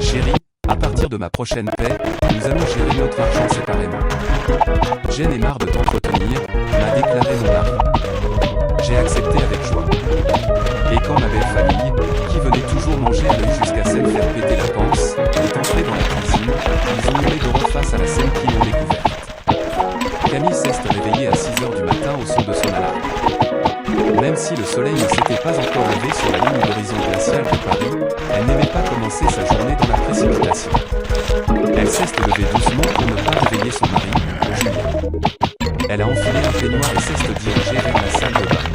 Chérie, à partir de ma prochaine paie, nous allons gérer notre argent séparément. J'en ai marre de t'entretenir, m'a déclaré mon mari. J'ai accepté avec joie. Et quand ma belle famille, qui venait toujours manger à l'œil jusqu'à s'en faire péter la panse, est entrée dans la cuisine, ils ont mis de face à la scène qu'ils m'ont découverte. Camille s'est réveillée à 6h du matin au son de son alarme. Même si le soleil ne s'était pas encore levé sur la ligne d'horizon glaciale de Paris, elle n'aimait pas commencer sa journée dans la précipitation. Elle s'est levée doucement pour ne pas réveiller son mari, Julien. Elle a enfilé un peignoir et s'est dirigée vers la salle de bain.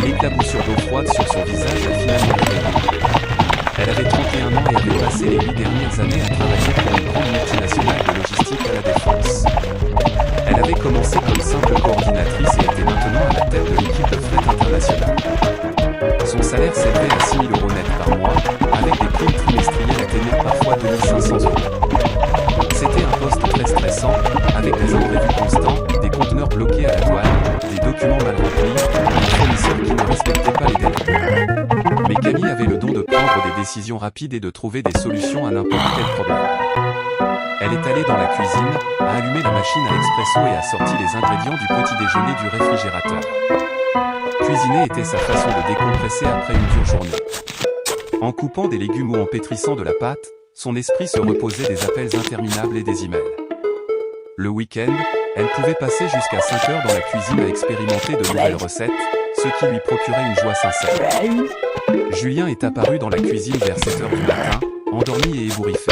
L'éclaboussure d'eau froide sur son visage a finalement réveillé. Elle avait 31 ans et avait passé les 8 dernières années à travailler pour une grande multinationale de logistique à la Défense. Elle avait commencé comme simple coordinatrice et était maintenant à la tête de l'équipe de fret internationale. Son salaire s'élevait à 6 000 € net par mois, avec des primes trimestrielles atteignant parfois 2 500 €. C'était un poste très stressant, avec des imprévus constants, des conteneurs bloqués à la douane, des documents mal remplis, des fournisseurs qui ne respectaient pas les délais. Mais Camille avait le don de prendre des décisions rapides et de trouver des solutions à n'importe quel problème. Elle est allée dans la cuisine, a allumé la machine à l'expresso et a sorti les ingrédients du petit déjeuner du réfrigérateur. Cuisiner était sa façon de décompresser après une dure journée. En coupant des légumes ou en pétrissant de la pâte, son esprit se reposait des appels interminables et des emails. Le week-end, elle pouvait passer jusqu'à 5 heures dans la cuisine à expérimenter de nouvelles recettes, ce qui lui procurait une joie sincère. Julien est apparu dans la cuisine vers 7 heures du matin, endormi et ébouriffé.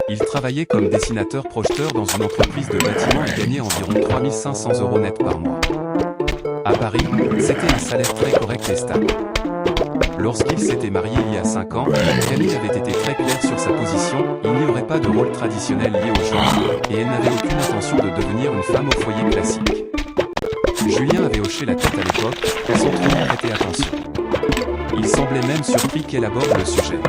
Il travaillait comme dessinateur-projeteur dans une entreprise de bâtiment et gagnait environ 3 500 € net par mois. À Paris, c'était un salaire très correct et stable. Lorsqu'il s'était marié il y a 5 ans, Camille avait été très claire sur sa position, il n'y aurait pas de rôle traditionnel lié au genre, et elle n'avait aucune intention de devenir une femme au foyer classique. Julien avait hoché la tête à l'époque, sans trop y prêter attention. Il semblait même surpris qu'elle aborde le sujet.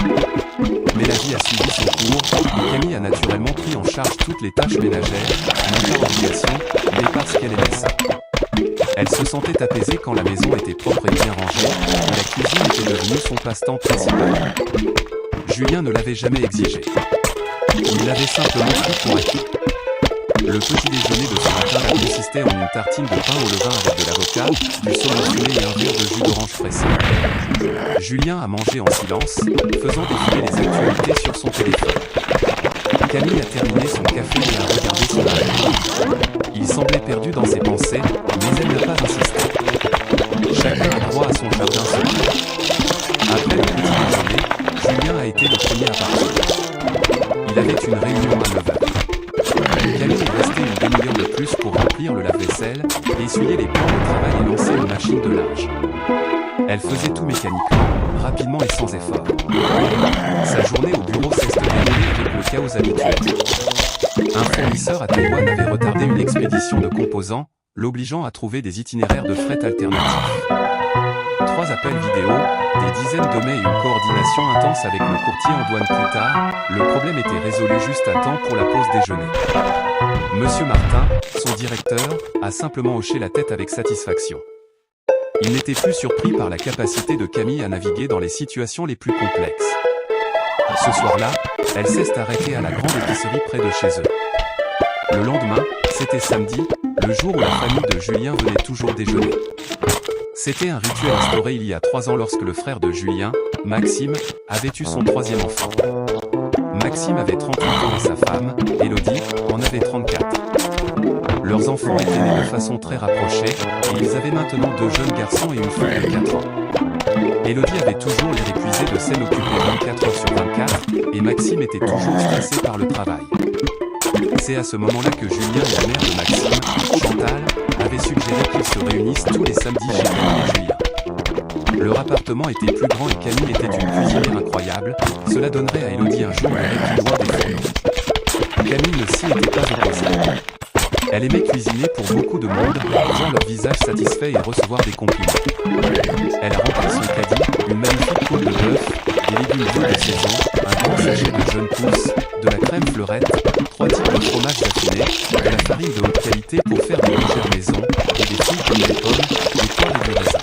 Mais la vie a suivi son cours, et Camille a naturellement pris en charge toutes les tâches ménagères, non par obligation, mais parce qu'elle aimait ça. Elle se sentait apaisée quand la maison était propre et bien rangée, et la cuisine était devenue son passe-temps principal. Julien ne l'avait jamais exigé. Il l'avait simplement pris pour acquis. Le petit déjeuner de ce matin consistait en une tartine de pain au levain avec de l'avocat, du saumon fumé et un verre de jus d'orange pressé. Julien a mangé en silence, faisant défiler les actualités sur son téléphone. Camille a terminé son café et a regardé son mari. Il semblait perdu dans ses pensées, mais elle n'a pas insisté. Chacun a droit à son jardin secret. Après le petit déjeuner, Julien a été le premier à partir. Il avait une réunion à 9h. Camille est restée une demi-heure de plus pour remplir le lave-vaisselle, essuyer les plans de travail et lancer une machine de linge. Elle faisait tout mécaniquement, rapidement et sans effort. Sa journée au bureau s'est terminée avec le chaos habituel. Un fournisseur à Taïwan avait retardé une expédition de composants, l'obligeant à trouver des itinéraires de fret alternatifs. 3 appels vidéo, des dizaines de mails et une coordination intense avec le courtier en douane plus tard, le problème était résolu juste à temps pour la pause déjeuner. Monsieur Martin, son directeur, a simplement hoché la tête avec satisfaction. Il n'était plus surpris par la capacité de Camille à naviguer dans les situations les plus complexes. Ce soir-là, elle s'est arrêtée à la grande épicerie près de chez eux. Le lendemain, c'était samedi, le jour où la famille de Julien venait toujours déjeuner. C'était un rituel instauré il y a 3 ans lorsque le frère de Julien, Maxime, avait eu son 3e enfant. Maxime avait 38 ans et sa femme, Élodie, en avait 34. Leurs enfants étaient nés de façon très rapprochée, et ils avaient maintenant 2 jeunes garçons et une fille de 4 ans. Élodie avait toujours l'air épuisée de s'en occuper 24 heures sur 24, et Maxime était toujours stressé par le travail. C'est à ce moment-là que Julien et la mère de Maxime, Chantal, avaient suggéré qu'ils se réunissent tous les samedis chez Camille et Julien. Leur appartement était plus grand et Camille était une cuisinière incroyable, cela donnerait à Élodie un jour le réquilibre des fourneaux. Camille ne s'y était pas opposée. Elle aimait cuisiner pour beaucoup de monde, voir leur visage satisfait et recevoir des compliments. Elle a rempli son caddie, une magnifique côte de bœuf, des légumes vieux de saison, un grand sachet de jeunes pousses, de la crème fleurette, 3 types de fromage affiné, de la farine de haute qualité pour faire des légères maisons, et des fruits comme des pommes, des poires et du raisin.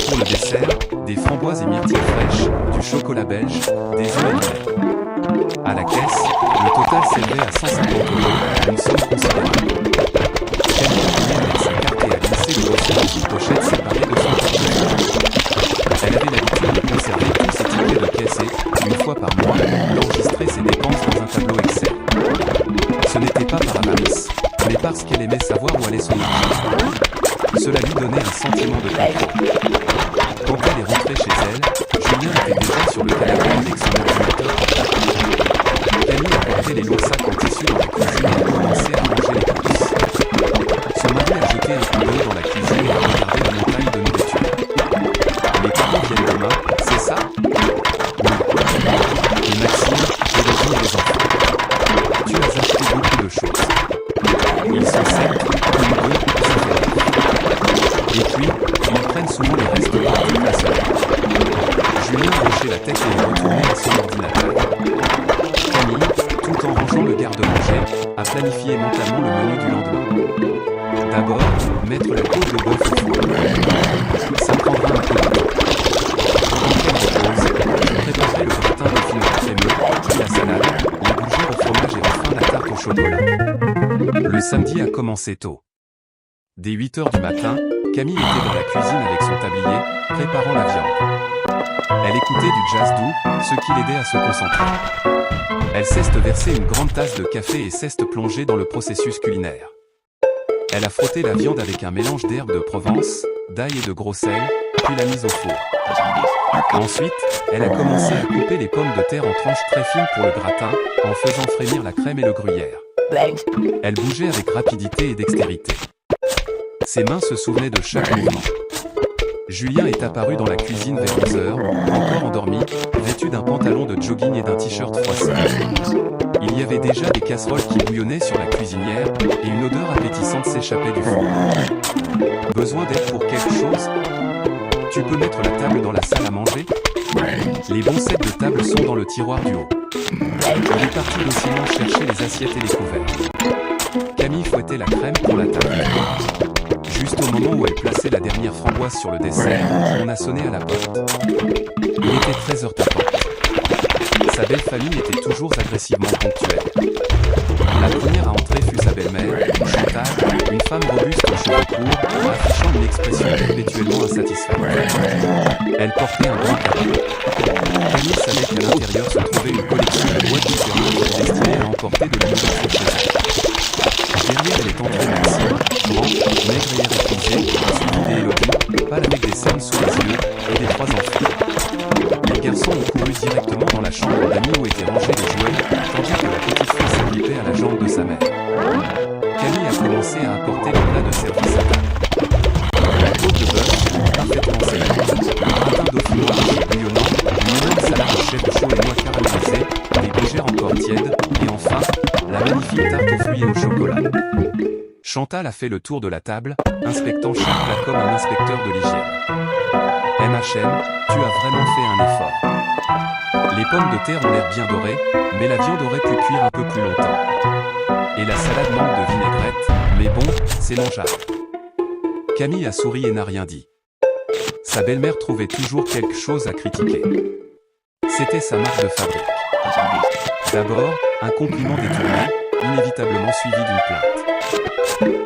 Pour le dessert, des framboises et myrtilles fraîches, du chocolat belge, des œufs et du lait. fois par mois d'enregistrer ses dépenses dans un tableau Excel. Ce n'était pas par avarice, mais parce qu'elle aimait savoir où allait son argent. Cela lui donnait un sentiment de contrôle. Quand elle est rentrée chez elle, Julien était déjà sur le canapé avec son ordinateur. Camille a porté les lourds sacs en tissu dans la cuisine et a commencé à ranger les courses. Son mari a jeté un coup d'œil dans la cuisine et a regardé la montagne de nourriture. Les parents viennent demain, c'est ça? Oui. Et Maxime, et les enfants. Tu as acheté beaucoup de choses. Ils sont 7, tous les deux, ça fait 9. Et puis, ils prennent souvent les restes de toute la semaine. Julien a hoché la tête et est retourné à son ordinateur. Camille, tout en rangeant le garde-manger, a planifié mentalement le menu du lendemain. D'abord, mettre la côte de bœuf au four. Ça prendra un peu de temps. Pendant qu'elle repose, préparer le gratin de fines crémeux, puis la salade, les bougies au fromage et enfin la tarte au chocolat. Le samedi a commencé tôt. Dès 8 h du matin, Camille était dans la cuisine avec son tablier, préparant la viande. Elle écoutait du jazz doux, ce qui l'aidait à se concentrer. Elle cesse de verser une grande tasse de café et cesse de plonger dans le processus culinaire. Elle a frotté la viande avec un mélange d'herbes de Provence, d'ail et de gros sel, puis l'a mise au four. Ensuite, elle a commencé à couper les pommes de terre en tranches très fines pour le gratin, en faisant frémir la crème et le gruyère. Elle bougeait avec rapidité et dextérité. Ses mains se souvenaient de chaque mouvement. Julien est apparu dans la cuisine vers 11 h, encore endormi, vêtu d'un pantalon de jogging et d'un t-shirt froissé. Il y avait déjà des casseroles qui bouillonnaient sur la cuisinière, et une odeur appétissante s'échappait du four. Besoin d'aide pour quelque chose? Tu peux mettre la table dans la salle à manger? Les bons sets de table sont dans le tiroir du haut. Il est parti docilement chercher les assiettes et les couverts. Camille fouettait la crème pour la table. Juste au moment où elle plaçait la dernière framboise sur le dessert, on a sonné à la porte. Il était 13 h tapant. Sa belle famille était toujours agressivement ponctuelle. La première à entrer fut sa belle-mère, Chantal, une femme robuste aux cheveux courts, affichant une expression perpétuellement insatisfaite. Elle portait un grand capot. Camille savait qu'à l'intérieur se trouvait une collection de boîtes différentes destinées à emporter de la nourriture chez elle. Derrière elle est entrée Maxime, grand, maigre et épuisé, suivi d'Élodie, pâle avec des cernes sous les yeux, et des 3 enfants. Les garçons ont couru directement dans la chambre d'amis où étaient rangés les jouets, tandis que la petite fille s'agrippait à la jambe de sa mère. Camille a commencé à apporter le plat de service à table. La côte de bœuf, parfaitement saignante, un gratin dauphinois bouillonnant, une énorme salade de chèvre chaud et noix caramélisées, des bégères encore tièdes, et enfin, la magnifique tarte aux fruits et au chocolat. Chantal a fait le tour de la table, inspectant chaque plat comme un inspecteur de l'hygiène. MHM, tu as vraiment fait un effort. Les pommes de terre ont l'air bien dorées, mais la viande aurait pu cuire un peu plus longtemps. Et la salade manque de vinaigrette, mais bon, c'est mangeable. Camille a souri et n'a rien dit. Sa belle-mère trouvait toujours quelque chose à critiquer. C'était sa marque de fabrique. D'abord, un compliment détourné, inévitablement suivi d'une plainte.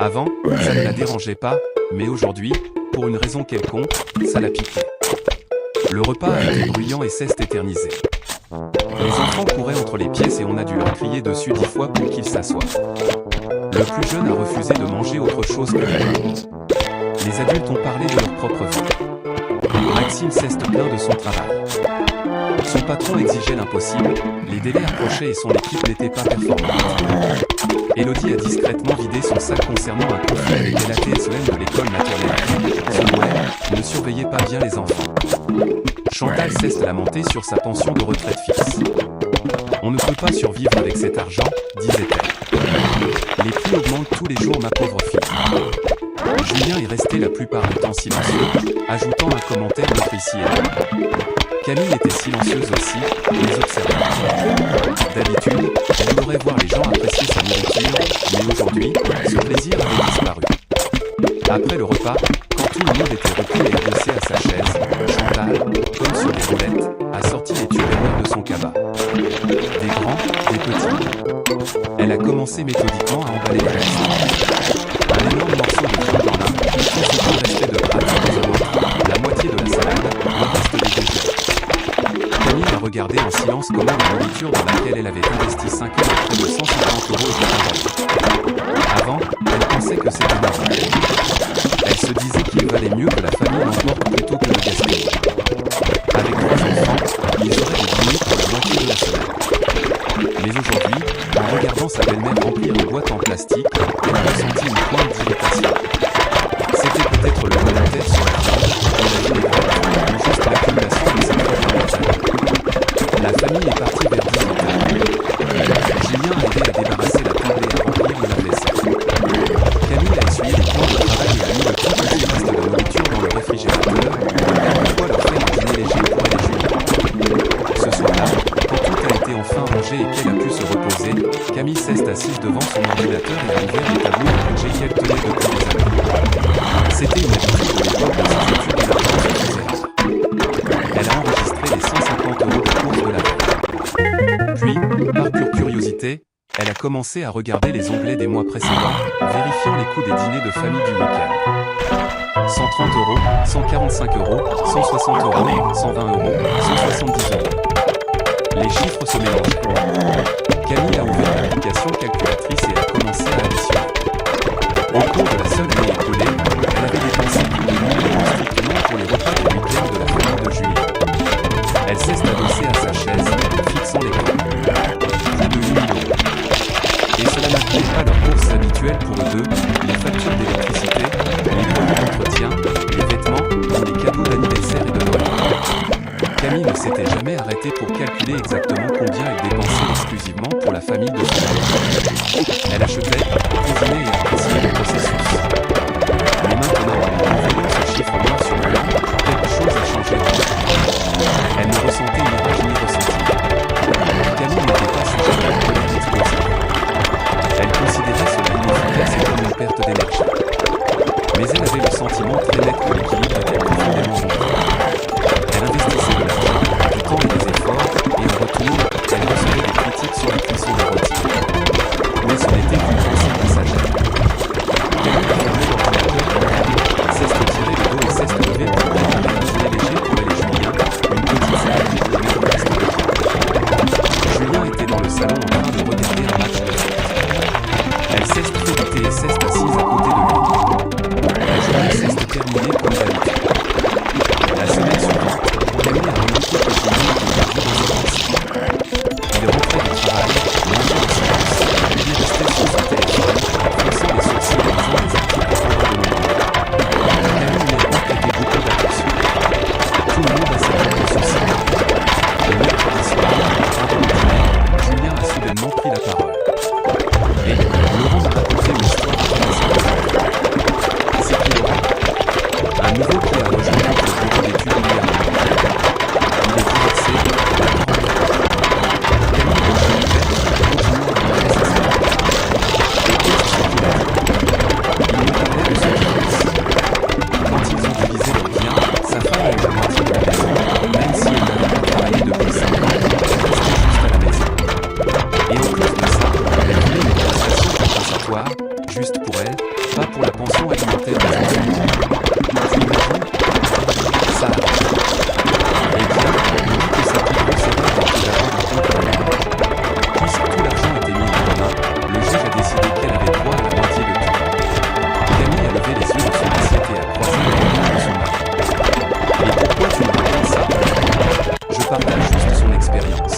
Avant, ça ne la dérangeait pas, mais aujourd'hui, pour une raison quelconque, ça la piquait. Le repas a été bruyant et s'est éternisé. Les enfants couraient entre les pièces et on a dû leur crier dessus 10 fois pour qu'ils s'assoient. Le plus jeune a refusé de manger autre chose que du pain. Les adultes ont parlé de leur propre vie. Maxime s'est plaint de son travail. Son patron exigeait l'impossible, les délais approchaient et son équipe n'était pas performante. Élodie a discrètement vidé son sac concernant un conflit avec la TSEM de l'école maternelle. Selon elle, ne surveillait pas bien les enfants. Chantal s'est lamentée sur sa pension de retraite fixe. On ne peut pas survivre avec cet argent, disait-elle. Les prix augmentent tous les jours, ma pauvre fille. Julien est resté la plupart du temps silencieux, ajoutant un commentaire entre ici et là. Camille était silencieuse aussi, les observant. D'habitude, elle adorait voir les gens apprécier sa nourriture, mais aujourd'hui, ce plaisir avait disparu. Après le repas, quand tout le monde était repris et adossé à sa chaise, Chantal, comme sur des roulettes, a sorti les tupperwares de son cabas. Des grands, des petits. Elle a commencé méthodiquement à emballer les restes. Un énorme morceau de viande dans l'un, tout ce qui restait de gratin dans l'autre, la moitié de la salade, le reste des végétaux. Camille a regardait en silence comment la nourriture dans laquelle elle avait investi 5 ans et près de 150 € était emballée. Avant, elle pensait que c'était normal. Elle se disait qu'il valait mieux que la famille l'emporte plutôt que le gaspiller. Avec 3 enfants, ils auraient des dîners pour la moitié de la semaine. Mais aujourd'hui, en regardant sa belle-mère remplir une boîte en plastique, elle a ressenti une pointe d'irritation. C'était peut-être le commentaire sur la viande, et la vinaigrette, ou juste l'accumulation de ses propres montagnes. La famille est partie vers 18h. Julien a aidé à débarrasser la table et à remplir le lave-vaisselle. Camille a essuyé les plans de travail et a mis le tout petit reste de nourriture dans le réfrigérateur, de quoi leur faire un dîner léger pour elle et Julien. Ce soir-là, quand tout a été enfin rangé et qu'elle a pu se reposer, Camille s'est assise devant son ordinateur et a ouvert les tableaux de budget qu'elle tenait depuis des années. C'était une habitude de l'époque de ses études et d'argent se faisait rare. Elle a enregistré les 150 € de courses de la veille. Puis, par pure curiosité, elle a commencé à regarder les onglets des mois précédents, vérifiant les coûts des dîners de famille du week-end. 130 €, 145 €, 160 €, 120 €, 170 €. Les chiffres se mélangeaient. Camille a ouvert l'application calculatrice et a commencé à additionner. Au cours de la seule année écoulée, elle avait dépensé plus de 1 000 € strictement pour les repas du week-end de la famille de Julien. Elle s'est adossée à sa chaise, fixant les côtes. Plus de 8 000 €. Et cela n'incluait pas leurs courses habituelles pour eux deux, les factures d'électricité, les produits d'entretien, les vêtements, les cadeaux d'anniversaire et de Noël. Camille ne s'était jamais arrêtée pour calculer exactement combien elle dépensait exclusivement pour la famille de son mari. Elle achetait, cuisinait et appréciait le processus. Mais maintenant, en voyant ce chiffre noir sur blanc, quelque chose a changé en elle. Elle ne ressentait ni rage ni ressentiment. Camille n'était pas sujet à la colère explosive. Elle considérait cela inefficace et comme une perte d'énergie. Mais elle avait le sentiment très net que l'équilibre était profondément rompu. Elle investissait de l'argent, du temps et des efforts, et en retour, elle recevait des critiques sur la cuisson des rôtis. Mais ce n'était qu'une pensée passagère. Camille a fermé l'ordinateur, s'est tiré le dos et s'est levé pour prendre un dîner léger pour elle et Julien, une petite salade et le reste de viande. Julien était dans le salon en train de regarder un match de foot. Elle s'est frottée et s'est assise à côté de lui. La journée s'est terminée comme d'habitude. La semaine suivante, Camille a remarqué que Julien était perdu dans ses pensées. Il rentrait du travail, mangeait en silence, lui restait sur son téléphone, fronçant les sourcils et lisant des articles probablement. Camille n'a pas prêté beaucoup d'attention. Tout le monde a ses propres soucis. Le mercredi soir, avant le dîner, Julien a soudainement pris la parole. Et Laurent m'a raconté une histoire de c'est qui Laurent? Un nouveau qui a rejoint notre bureau d'études hier. Il est divorcé, Camille de Julien continuant à regarder sa sœur. Et qu'est-ce qu'il a dit? Il me parlait de son divorce. Quand ils ont divisé leurs biens, sa femme a eu la moitié de la maison, même si elle n'avait pas travaillé depuis 5 ans, elle restait juste à la maison. Et en plus de ça, elle voulait une prestation compensatoire, juste pour elle, pas pour la pension alimentaire des enfants. Tu imagines? Ça arrive. Eh bien, il dit que sa plus grosse erreur était d'avoir un compte en ligne. Puisque tout l'argent était mis en commun, le juge a décidé qu'elle avait droit à la moitié de tout. Camille a levé les yeux de son assiette et a croisé les regard de son mari. Et pourquoi tu me racontes ça? Je partage juste son expérience.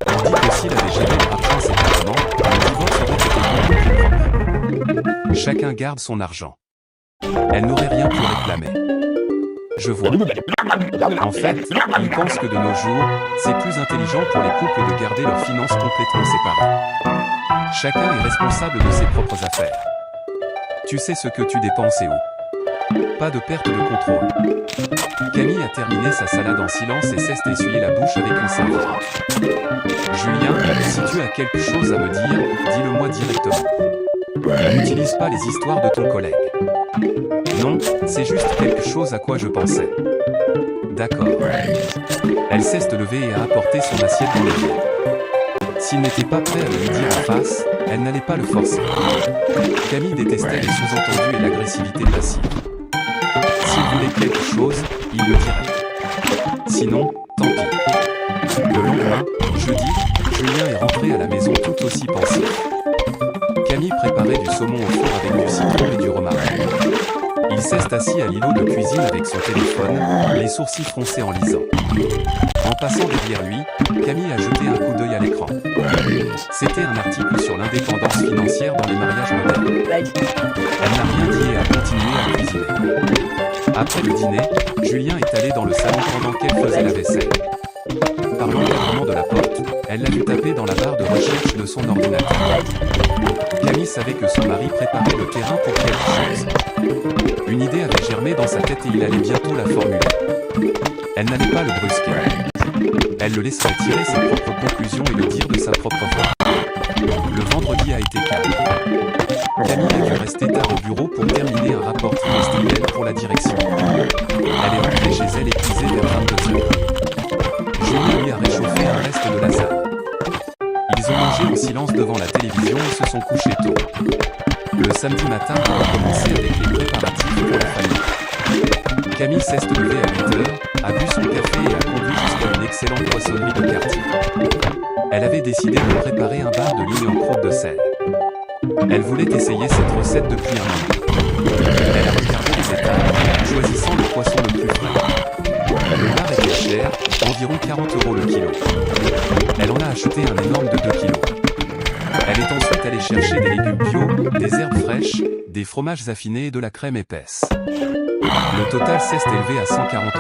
Il dit que s'il avait géré l'argent séparément, le divorce aurait été beaucoup plus propre. Chacun garde son argent. Elle n'aurait rien pu réclamer. Je vois. En fait, il pense que de nos jours, c'est plus intelligent pour les couples de garder leurs finances complètement séparées. Chacun est responsable de ses propres affaires. Tu sais ce que tu dépenses et où. Pas de perte de contrôle. Camille a terminé sa salade en silence et s'est essuyé la bouche avec une serviette. Julien, si tu as quelque chose à me dire, dis-le-moi directement. N'utilise pas les histoires de ton collègue. Non, c'est juste quelque chose à quoi je pensais. D'accord. Elle s'est levée et a apporté son assiette dans les pieds. S'il n'était pas prêt à le lui dire en face, elle n'allait pas le forcer. Camille détestait les sous-entendus et l'agressivité passive. S'il voulait quelque chose, il le dirait. Sinon, tant pis. Le lendemain, jeudi, Julien est rentré à la maison tout aussi pensif. Camille préparait du saumon au four avec du citron et du romarin. Il s'est assis à l'îlot de cuisine avec son téléphone, les sourcils froncés en lisant. En passant derrière lui, Camille a jeté un coup d'œil à l'écran. C'était un article sur l'indépendance financière dans les mariages modernes. Elle n'a rien dit et a continué à cuisiner. Après le dîner, Julien est allé dans le salon pendant qu'elle faisait la vaisselle. Par l'encadrement de la porte, elle l'a vu taper dans la barre de recherche de son ordinateur. Camille savait que son mari préparait le terrain pour quelque chose. Une idée avait germé dans sa tête et il allait bientôt la formuler. Elle n'allait pas le brusquer. Elle le laisserait tirer ses propres conclusions et le dire de sa propre voix. Le vendredi a été calme. Camille a dû rester tard au bureau pour terminer un rapport trimestriel pour la direction. Elle est rentrée chez elle épuisée vers 22h. Julien lui a réchauffé un reste de lasagne. Ils ont mangé en silence devant la télévision et se sont couchés tôt. Le samedi matin a recommencé avec les préparatifs pour la famille. Camille s'est levée à 8h, a bu son café et a conduit jusqu'à une excellente poissonnerie de quartier. Elle avait décidé de préparer un bar de ligne en croûte de sel. Elle voulait essayer cette recette depuis un moment. Elle a regardé les étals, choisissant le poisson le plus frais. Le bar était cher, environ 40 € le kilo. Elle en a acheté un énorme de 2 kilos. Elle est ensuite allée chercher des légumes bio, des herbes fraîches, des fromages affinés et de la crème épaisse. Le total s'est élevé à 140 €.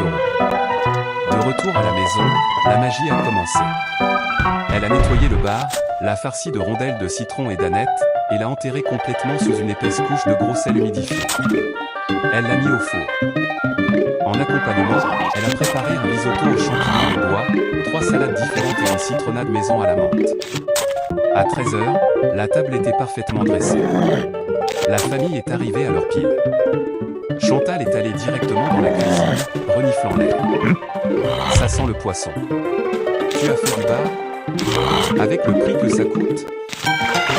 De retour à la maison, la magie a commencé. Elle a nettoyé le bar, l'a farci de rondelles de citron et d'aneth, et l'a enterré complètement sous une épaisse couche de gros sel humidifié. Elle l'a mis au four. En accompagnement, elle a préparé un risotto aux champignons et bois, 3 salades différentes et une citronnade maison à la menthe. À 13h, la table était parfaitement dressée. La famille est arrivée à leur pile. Chantal est allée directement dans la cuisine, reniflant l'air. Ça sent le poisson. Tu as fait du bar? Avec le prix que ça coûte?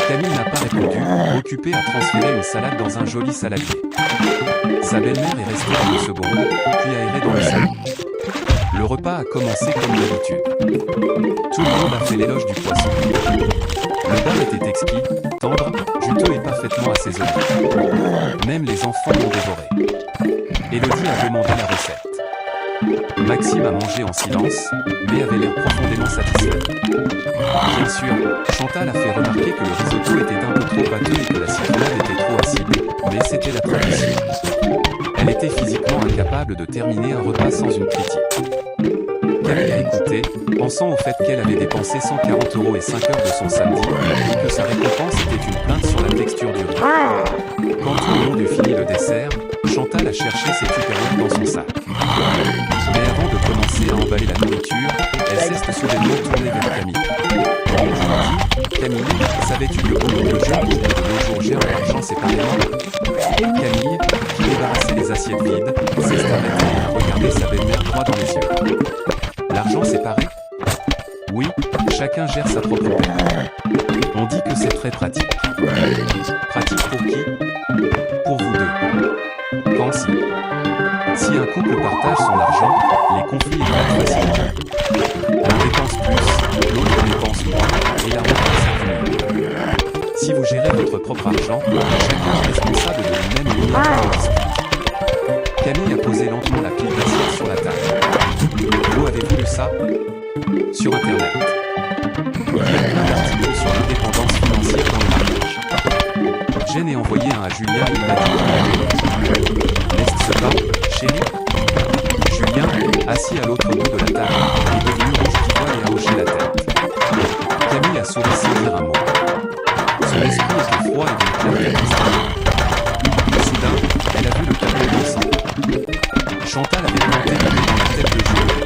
Camille n'a pas répondu, occupée à transférer une salade dans un joli saladier. Sa belle-mère est restée à 2 secondes, puis a erré dans le salon. Le repas a commencé comme d'habitude. Tout le monde a fait l'éloge du poisson. Le bar était exquis, tendre, juteux et parfaitement assaisonné. Même les enfants l'ont dévoré. Élodie a demandé la recette. Maxime a mangé en silence, mais avait l'air profondément satisfait. Bien sûr, Chantal a fait remarquer que le risotto était un peu trop pâteux et que la citronnade était trop acide, mais c'était la tradition. Elle était physiquement incapable de terminer un repas sans une critique. Camille a écouté, pensant au fait qu'elle avait dépensé 140 € et 5 heures de son samedi, et que sa récompense était une plainte sur la texture du riz. Quand tout le monde eut fini le dessert, Chantal a cherché ses tupperwares dans son sac. Mais avant de commencer à emballer la nourriture, elle s'est soudainement tournée vers Camille. Camille, savais-tu que beaucoup de jeunes couples de nos jours gèrent leur argent séparément? Camille, qui débarrassait les assiettes vides, s'est arrêtée et a regardé sa belle-mère droit dans les yeux. L'argent séparé? Oui, chacun gère sa propre paie. On dit que c'est très pratique. Pratique pour qui? Pour vous deux. Pense-y. Si un couple partage son argent, les conflits éclatent facilement. L'un dépense plus, l'autre dépense moins, et la réponse est nulle. Si vous gérez votre propre argent, chacun est responsable de lui-même et il dispute. Camille a posé lentement la pile d'assiette sur la table. Vous avez vu ça? Sur Internet. Il y a plein d'articles sur l'indépendance financière dans le mariage. Jen est envoyé un à Julien et il m'a dit n'est-ce pas, chérie? Julien, assis à l'autre bout de la table, est devenu rouge d'ivoire et a hoché la tête. Camille a souri sans dire un mot. Son esprit était froid et d'une clarté cristalline. Soudain, elle a vu le tableau dansant. Chantal avait planté la main dans la tête de Julien.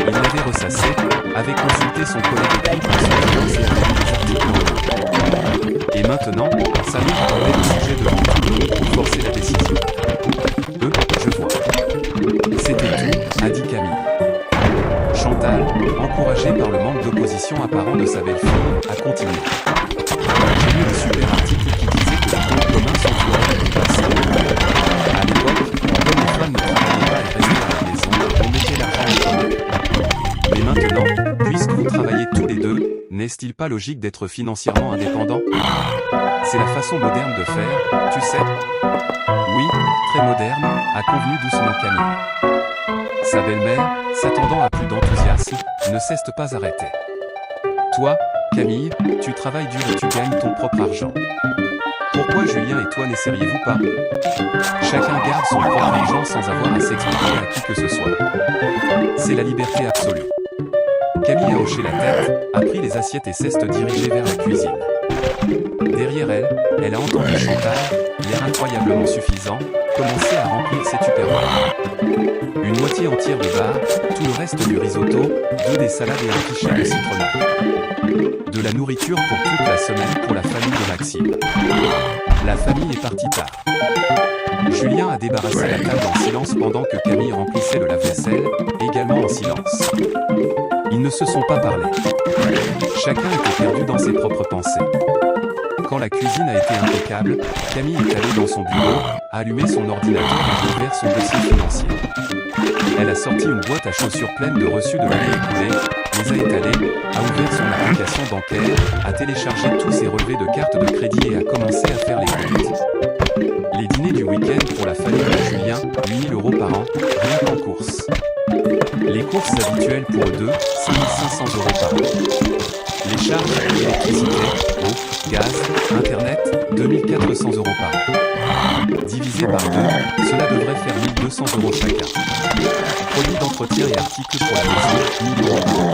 Il l'avait ressassé, avait consulté son collègue écrit pour son finance et avait lu des articles en ligne. Et maintenant, sa mère attendait le sujet devant tout le monde pour forcer la décision. Je vois. C'était tout, a dit Camille. Chantal, encouragée par le manque d'opposition apparent de sa belle-fille, a continué. J'ai lu un super article qui disait que les comptes communs sont ouverts du passé. À l'époque, comme les femmes ne travaillaient pas et restaient à la maison, on mettait l'argent en commun. Mais maintenant, travaillez tous les deux, n'est-il pas logique d'être financièrement indépendant? C'est la façon moderne de faire, tu sais. Oui, très moderne, a convenu doucement Camille. Sa belle-mère, s'attendant à plus d'enthousiasme, ne cesse pas arrêter. Toi, Camille, tu travailles dur et tu gagnes ton propre argent. Pourquoi Julien et toi n'essayeriez-vous pas? Chacun garde son propre argent sans avoir à s'expliquer à qui que ce soit. C'est la liberté absolue. Camille a hoché la tête, a pris les assiettes et s'est dirigée vers la cuisine. Derrière elle, elle a entendu Chantal, l'air incroyablement suffisant, commencer à remplir ses tupperwares. Une moitié entière de bar, tout le reste du risotto, des salades et un pichet de citronnade. De la nourriture pour toute la semaine pour la famille de Maxime. La famille est partie tard. Julien a débarrassé la table en silence pendant que Camille remplissait le lave-vaisselle, également en silence. Ils ne se sont pas parlé. Chacun était perdu dans ses propres pensées. Quand la cuisine a été impeccable, Camille est allée dans son bureau, a allumé son ordinateur et a ouvert son dossier financier. Elle a sorti une boîte à chaussures pleine de reçus de l'année écoulée, les a étalés, a ouvert son application bancaire, a téléchargé tous ses relevés de cartes de crédit et a commencé à faire les comptes. Les dîners du week-end pour la famille de Julien, 8 000 € par an, rien qu'en courses. Les courses habituelles pour eux deux, 6 500 € par an. Les charges, électricité, eau, gaz, internet, 2 400 € par an. Divisé par deux, cela devrait faire 1 200 € chacun. Produits d'entretien et articles pour la maison, 1 000 € par an.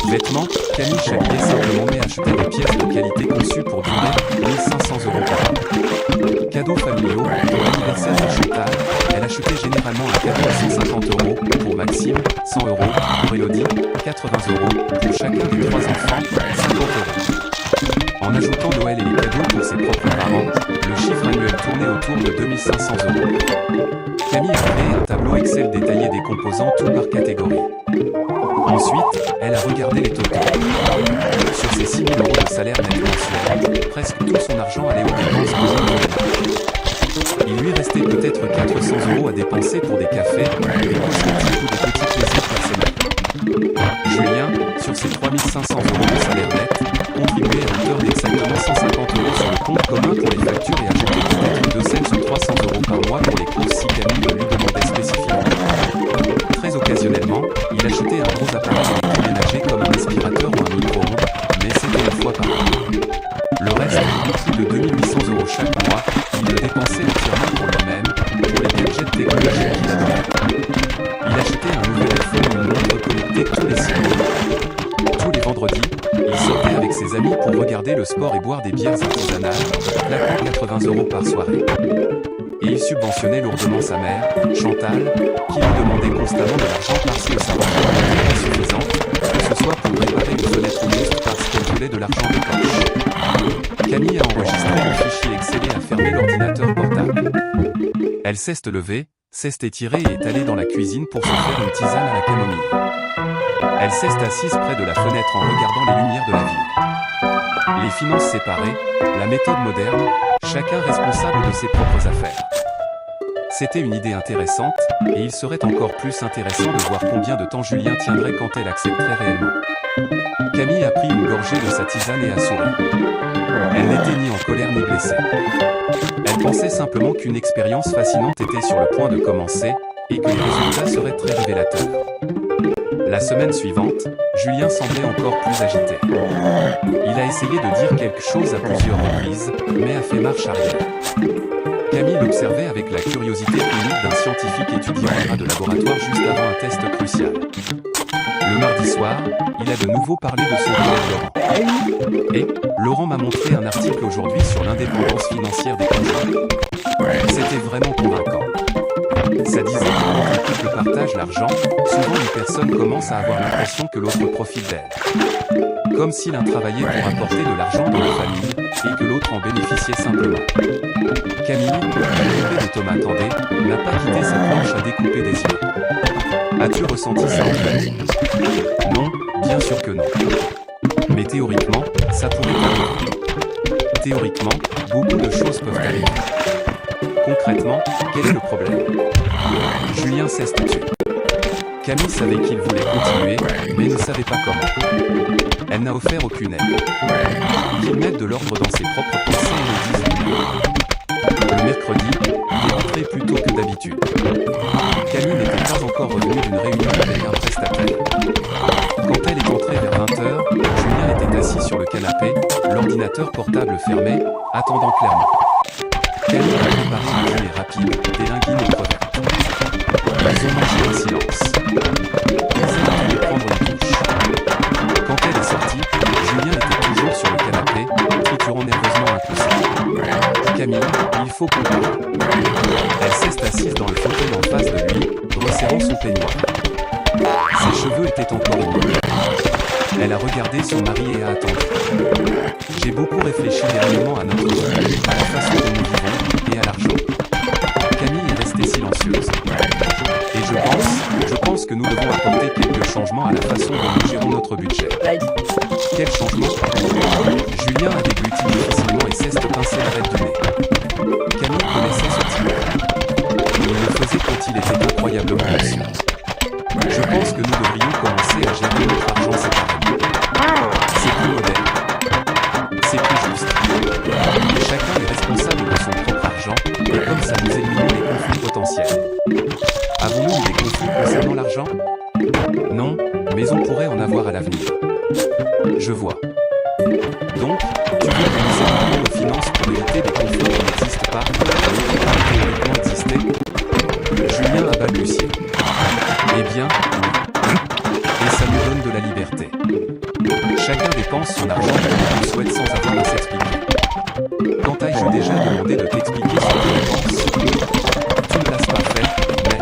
Vêtements, Camille Chaguier simplement mais acheter des pièces de qualité conçues pour durer, 1 500 € par an. Cadeaux familiaux, pour l'anniversaire de Chantal, elle achetait généralement un cadeau à 150 €, pour Maxime, 100 €, pour Élodie, 80 €, pour chacun des 3 enfants, 50 €. En ajoutant Noël et les cadeaux pour ses propres parents, le chiffre annuel tournait autour de 2 500 €. Camille a créé un tableau Excel détaillé décomposant tout par catégorie. Ensuite, elle a regardé les totaux. Sur ses 6 000 € de salaire net mensuel, presque tout son argent allait aux dépenses besoin. Il lui restait peut-être 400 € à dépenser pour des cafés, des cosmétiques ou des petits plaisirs personnels. Julien, sur ses 3 500 € de salaire net, contribuait à hauteur d'exactement 150 € sur le compte commun pour les factures et ajoutait peut-être 2 cents ou 300 € par mois pour les courses si Camille le lui demandait spécifiquement. Très occasionnellement, il achetait un gros appareil électroménager comme un aspirateur ou un micro-ondes, mais c'était une fois par an. Le reste, plus de 2 800 € chaque mois, il le dépensait entièrement pour lui-même, pour les gadgets technologiques qu'il adorait. Il achetait un nouvel iPhone ou une montre connectée tous les 6 mois. Tous les vendredis, il sortait avec ses amis pour regarder le sport et boire des bières artisanales, claquant 80 € par soirée. Et il subventionnait lourdement sa mère, Chantal, qui lui demandait constamment de l'argent parce que sa retraite n'était pas suffisante, que ce soit pour réparer une fenêtre ou juste parce qu'elle voulait de l'argent de poche. Camille a enregistré le fichier Excel et a fermé l'ordinateur portable. Elle s'est levée, s'est étirée et est allée dans la cuisine pour se faire une tisane à la camomille. Elle s'est assise près de la fenêtre en regardant les lumières de la ville. Les finances séparées, la méthode moderne, chacun responsable de ses propres affaires. C'était une idée intéressante, et il serait encore plus intéressant de voir combien de temps Julien tiendrait quand elle accepterait réellement. Camille a pris une gorgée de sa tisane et a souri. Elle n'était ni en colère ni blessée. Elle pensait simplement qu'une expérience fascinante était sur le point de commencer, et que les résultats seraient très révélateurs. La semaine suivante, Julien semblait encore plus agité. Il a essayé de dire quelque chose à plusieurs reprises, mais a fait marche arrière. Camille l'observait avec la curiosité unique d'un scientifique étudiant un bras de laboratoire juste avant un test crucial. Le mardi soir, il a de nouveau parlé de son collègue Laurent. Et, Laurent m'a montré un article aujourd'hui sur l'indépendance financière des conjoints. C'était vraiment convaincant. Ça disait que quand un couple partage l'argent, souvent une personne commence à avoir l'impression que l'autre profite d'elle. Comme si l'un travaillait pour apporter de l'argent dans la famille, et que l'autre en bénéficiait simplement. Camille, qui coupait des tomates en dés, n'a pas quitté sa planche à découper des yeux. As-tu ressenti ça en toi? Non, bien sûr que non. Mais théoriquement, ça pourrait arriver. Théoriquement, beaucoup de choses peuvent arriver. Concrètement, quel est le problème? Julien s'est tué. Camille savait qu'il voulait continuer, mais ne savait pas comment. Elle n'a offert aucune aide. Qu'il mette de l'ordre dans ses propres pensées et le dise lui. Le mercredi, il est rentré plus tôt que d'habitude. Camille n'était pas encore revenue d'une réunion avec un prestataire. Quand elle est entrée vers 20h, Julien était assis sur le canapé, l'ordinateur portable fermé, attendant clairement. Camille a préparé une dîner rapide, des linguines et crevettes. Ils ont mangé en silence. Puis elle a voulu prendre une douche. Quand elle est sortie, Julien était toujours sur le canapé, triturant nerveusement un coussin. Camille, il faut qu'on parle. Elle s'est assise dans le fauteuil en face de lui, resserrant son peignoir. Ses cheveux étaient encore nus. Elle a regardé son mari et a attendu. J'ai beaucoup réfléchi dernièrement à notre vie, à la façon dont nous vivons et à l'argent. Camille est restée silencieuse. Et je pense que nous devons apporter quelques changements à la façon dont nous gérons notre budget. Quel changement? Julien a dégluti difficilement et cesse de pincer l'arête du nez. Camille connaissait ce type. Il le faisait quand il était incroyablement anxieux. Je pense que nous devrions commencer à gérer notre argent séparément. C'est plus moderne. C'est plus juste. Chacun est responsable de son propre argent, et comme ça nous élimine les conflits potentiels. Avons-nous des conflits concernant l'argent? Non, mais on pourrait en avoir à l'avenir. Je vois. Donc, tu veux que nous éliminions nos finances pour éviter des conflits qui n'existent pas, mais qui peuvent théoriquement exister? Julien a balbutié. Eh bien, oui. Et ça nous donne de la liberté. Chacun dépense son argent comme il souhaite sans avoir à s'expliquer. Quand t'aille-je déjà demandé de t'expliquer ce que tu dépenses? Tu ne l'as pas fait, mais...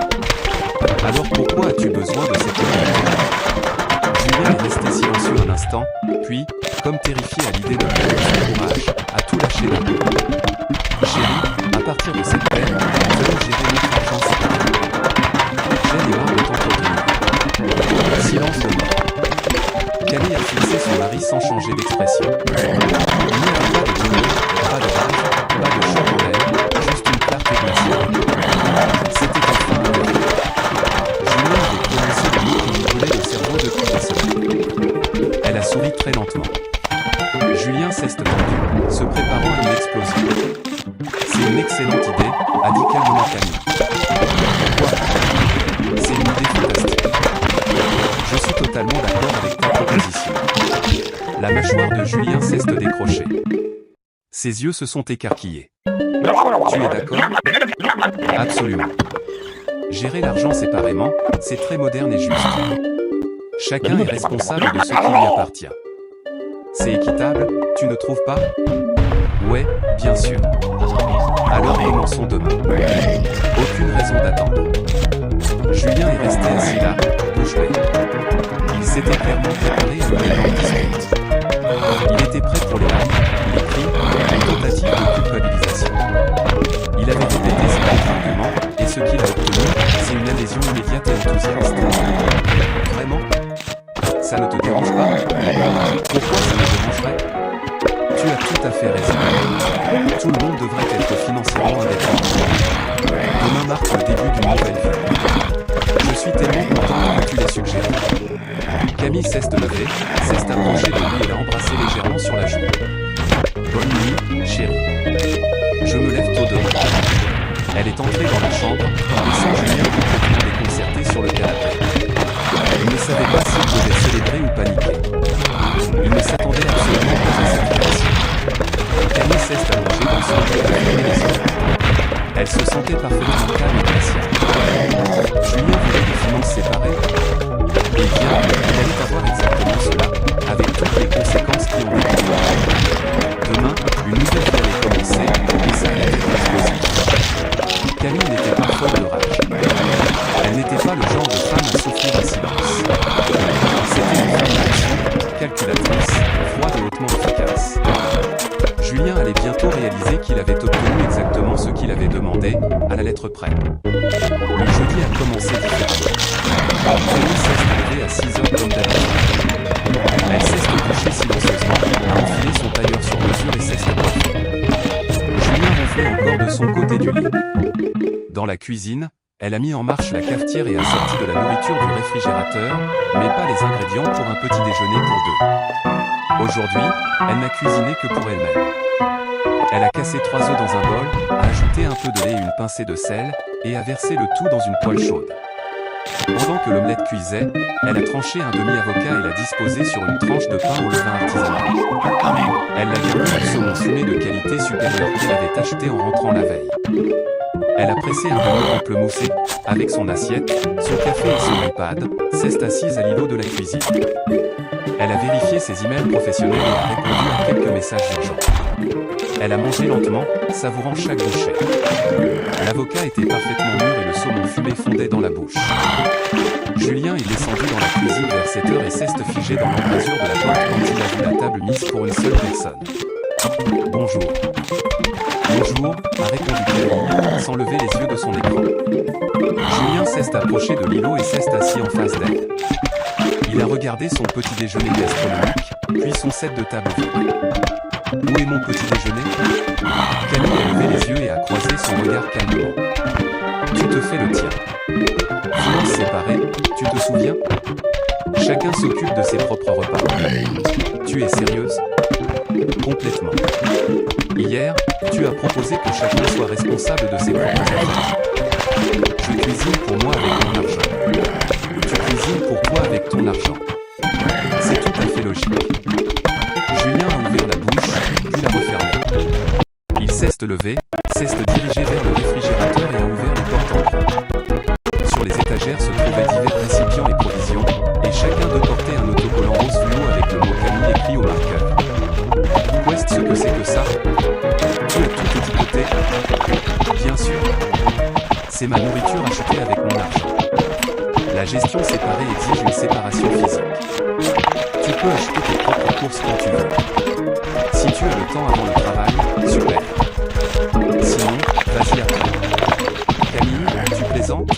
Alors pourquoi as-tu besoin de cette liberté? Julien est resté silencieux un instant, puis, comme terrifié à l'idée de perdre son courage, a tout lâché d'un coup. Chérie, à partir de cette paire, nous allons gérer notre argent séparément. J'ai les marre de t'entretenir. Silence de mort. Camille a fixé son mari sans changer d'expression. Il n'y avait pas de douleur, pas de rage, pas de choc en elle, juste une clarté glaciale. C'était enfin un verre. Julien avait prononcé des mots qui lui brûlaient le cerveau depuis des semaines. Elle a souri très lentement. Julien s'est tendu, se préparant à une explosion. C'est une excellente idée, a dit calmement Camille. Quoi? C'est une idée fantastique. Je suis totalement d'accord avec ta proposition. La mâchoire de Julien cesse de décrocher. Ses yeux se sont écarquillés. Tu es d'accord? Absolument. Gérer l'argent séparément, c'est très moderne et juste. Chacun est responsable de ce qui lui appartient. C'est équitable, tu ne trouves pas? Ouais, bien sûr. Alors commençons demain. Aucune raison d'attendre. Julien est resté assis là, bouche bée. Il s'était clairement préparé à une énorme dispute. Il était prêt pour les larmes, les cris, les tentatives de culpabilisation. Il avait répété ses propres arguments, et ce qu'il a obtenu, c'est une adhésion immédiate et enthousiaste. Vraiment? Ça ne te dérange pas? Pourquoi ça me dérangerait? Tu as tout à fait raison. Tout le monde devrait être financièrement indépendant. Demain marque le début d'une nouvelle vie. Je suis tellement content que tu l'aies suggéré. Camille cesse de lever, s'est approchée de lui et l'a embrassé légèrement sur la joue. Bonne nuit, chérie. Je me lève tôt demain. Elle est entrée dans la chambre, laissant Julien complètement déconcerté sur le canapé. Il ne savait pas s'il devait célébrer ou paniquer. Il ne s'attendait absolument pas à cette réaction. Camille s'est allongée dans son lit avec les yeux. Elle se sentait parfaitement calme et patiente. Julien voulait des finances séparées. Eh bien, il allait avoir exactement cela, avec toutes les conséquences qui ont été. Demain, une nouvelle vie allait commencer, et ça allait être explosif. Camille n'était pas folle de rage. Elle n'était pas le genre de femme à souffrir en silence. C'était une femme d'action, calculatrice, froide et hautement efficace. Julien allait bientôt réaliser qu'il avait obtenu exactement ce qu'il avait demandé, à la lettre près. Le jeudi a commencé différemment. Camille s'est levée à 6h comme d'habitude. Elle s'est couchée silencieusement, a enfilé son tailleur sur mesure et s'est coiffée. Julien ronflait encore de son côté du lit. Dans la cuisine, Elle a mis en marche la cafetière et a sorti de la nourriture du réfrigérateur, mais pas les ingrédients pour un petit déjeuner pour deux. Aujourd'hui, elle n'a cuisiné que pour elle-même. Elle a cassé 3 œufs dans un bol, a ajouté un peu de lait et une pincée de sel, et a versé le tout dans une poêle chaude. Pendant que l'omelette cuisait, elle a tranché un demi-avocat et l'a disposé sur une tranche de pain au levain artisanal. Elle l'a garni du saumon fumé de qualité supérieure qu'elle avait acheté en rentrant la veille. Elle a pressé un demi-oncle moussé. Avec son assiette, son café et son iPad, s'est assise à l'îlot de la cuisine. Elle a vérifié ses emails professionnels et a répondu à quelques messages urgents. Elle a mangé lentement, savourant chaque bouchée. L'avocat était parfaitement mûr et le saumon fumé fondait dans la bouche. Julien est descendu dans la cuisine vers 7h et s'est figé dans l'embrasure de la porte quand il a vu la table mise pour une seule personne. Bonjour. Bonjour, a répondu Camille, sans lever les yeux de son écran. Julien s'est approché de l'îlot et s'est assis en face d'elle. Il a regardé son petit déjeuner gastronomique, puis son set de table vide. Où est mon petit déjeuner? Camille a levé les yeux et a croisé son regard calmement. Tu te fais le tien. Finances séparées, tu te souviens? Chacun s'occupe de ses propres repas. Tu es sérieuse? Complètement. Hier, tu as proposé que chacun soit responsable de ses propres affaires. Je cuisine pour moi avec mon argent. Tu cuisines pour toi avec ton argent. C'est tout à fait logique. Julien a ouvert la bouche, puis l'a refermée. Il s'est levé, s'est dirigé vers le réfrigérateur et a ouvert les portes en grand. Sur les étagères se trouvaient divers récipients et provisions, et chacun d'eux portait un autocollant rose fluo avec le mot Camille écrit au marqueur. Qu'est-ce que c'est que ça? Tu as tout étiqueté? Bien sûr. C'est ma nourriture achetée avec mon argent. La gestion séparée exige une séparation physique. Tu peux acheter tes propres courses quand tu veux. Si tu as le temps avant le travail, super. Sinon, vas-y après. Camille, tu plaisantes?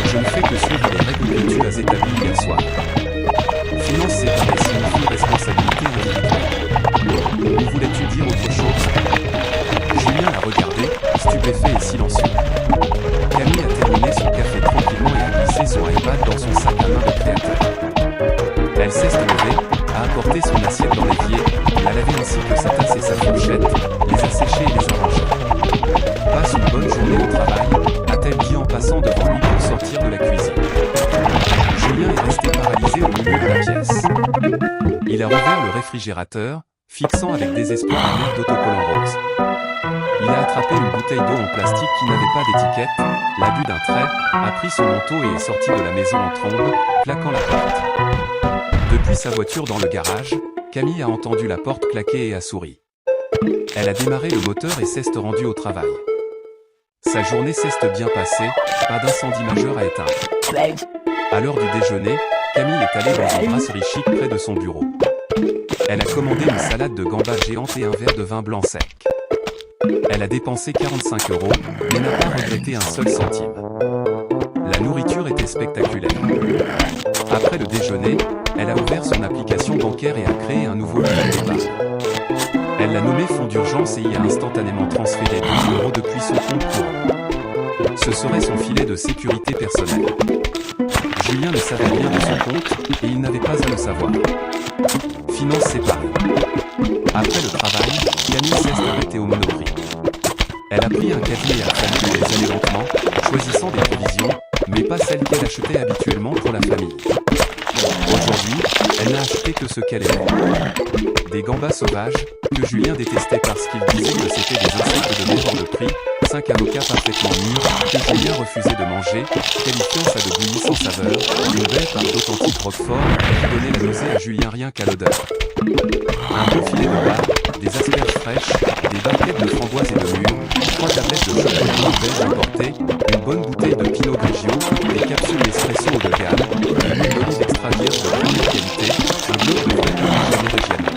Je ne fais que suivre les règles que tu as établies hier soir. Finances séparées signifie responsabilité individuelle. Ou voulais-tu dire autre chose? Julien l'a regardé, stupéfait et silencieux. Camille a terminé son café tranquillement et a glissé son iPad dans son sac à main de créateur. Elle s'est levée, a apporté son assiette dans l'évier, l'a lavé ainsi que sa tasse et sa fourchette, les a séchées et les a rangées. Passe une bonne journée au travail, a-t-elle dit en passant devant lui pour sortir de la cuisine. Julien est resté paralysé au milieu de la pièce. Il a rouvert le réfrigérateur, fixant avec désespoir un air d'autocollant rose. Il a attrapé une bouteille d'eau en plastique qui n'avait pas d'étiquette, l'a bu d'un trait, a pris son manteau et est sorti de la maison en trombe, claquant la porte. Depuis sa voiture dans le garage, Camille a entendu la porte claquer et a souri. Elle a démarré le moteur et s'est rendue au travail. Sa journée s'est bien passée, pas d'incendie majeur à éteindre. À l'heure du déjeuner, Camille est allée dans une brasserie chic près de son bureau. Elle a commandé une salade de gambas géante et un verre de vin blanc sec. Elle a dépensé 45 €, mais n'a pas regretté un seul centime. La nourriture était spectaculaire. Après le déjeuner, elle a ouvert son application bancaire et a créé un nouveau numéro d'épargne. Elle l'a nommé fonds d'urgence et y a instantanément transféré 12 € depuis son compte courant. Ce serait son filet de sécurité personnelle. Julien ne savait rien de son compte, et il n'avait pas à le savoir. Finances séparées. Après le travail, Camille s'est arrêtée au Monoprix. Elle a pris un café et a fallu les aller lentement, choisissant des provisions, mais pas celles qu'elle achetait habituellement pour la famille. Aujourd'hui, elle n'a acheté que ce qu'elle aimait. Des gambas sauvages, que Julien détestait parce qu'il disait que c'était des insectes de méchant de prix, 5 avocats parfaitement mûrs, que Julien refusait de manger, qualifiant ça de bouillie sans saveur, une belle part d'authentique roquefort, qui donnait la nausée à Julien rien qu'à l'odeur. Un bon filet de bar, des asperges fraîches, des barquettes de framboises et de mûres, 3 tablettes de chocolat belge importé, une bonne bouteille de Pinot Grigio, des capsules d'espresso haut de gamme, une huile d'olive extra vierge de première qualité, un bloc de vraie olive régionale.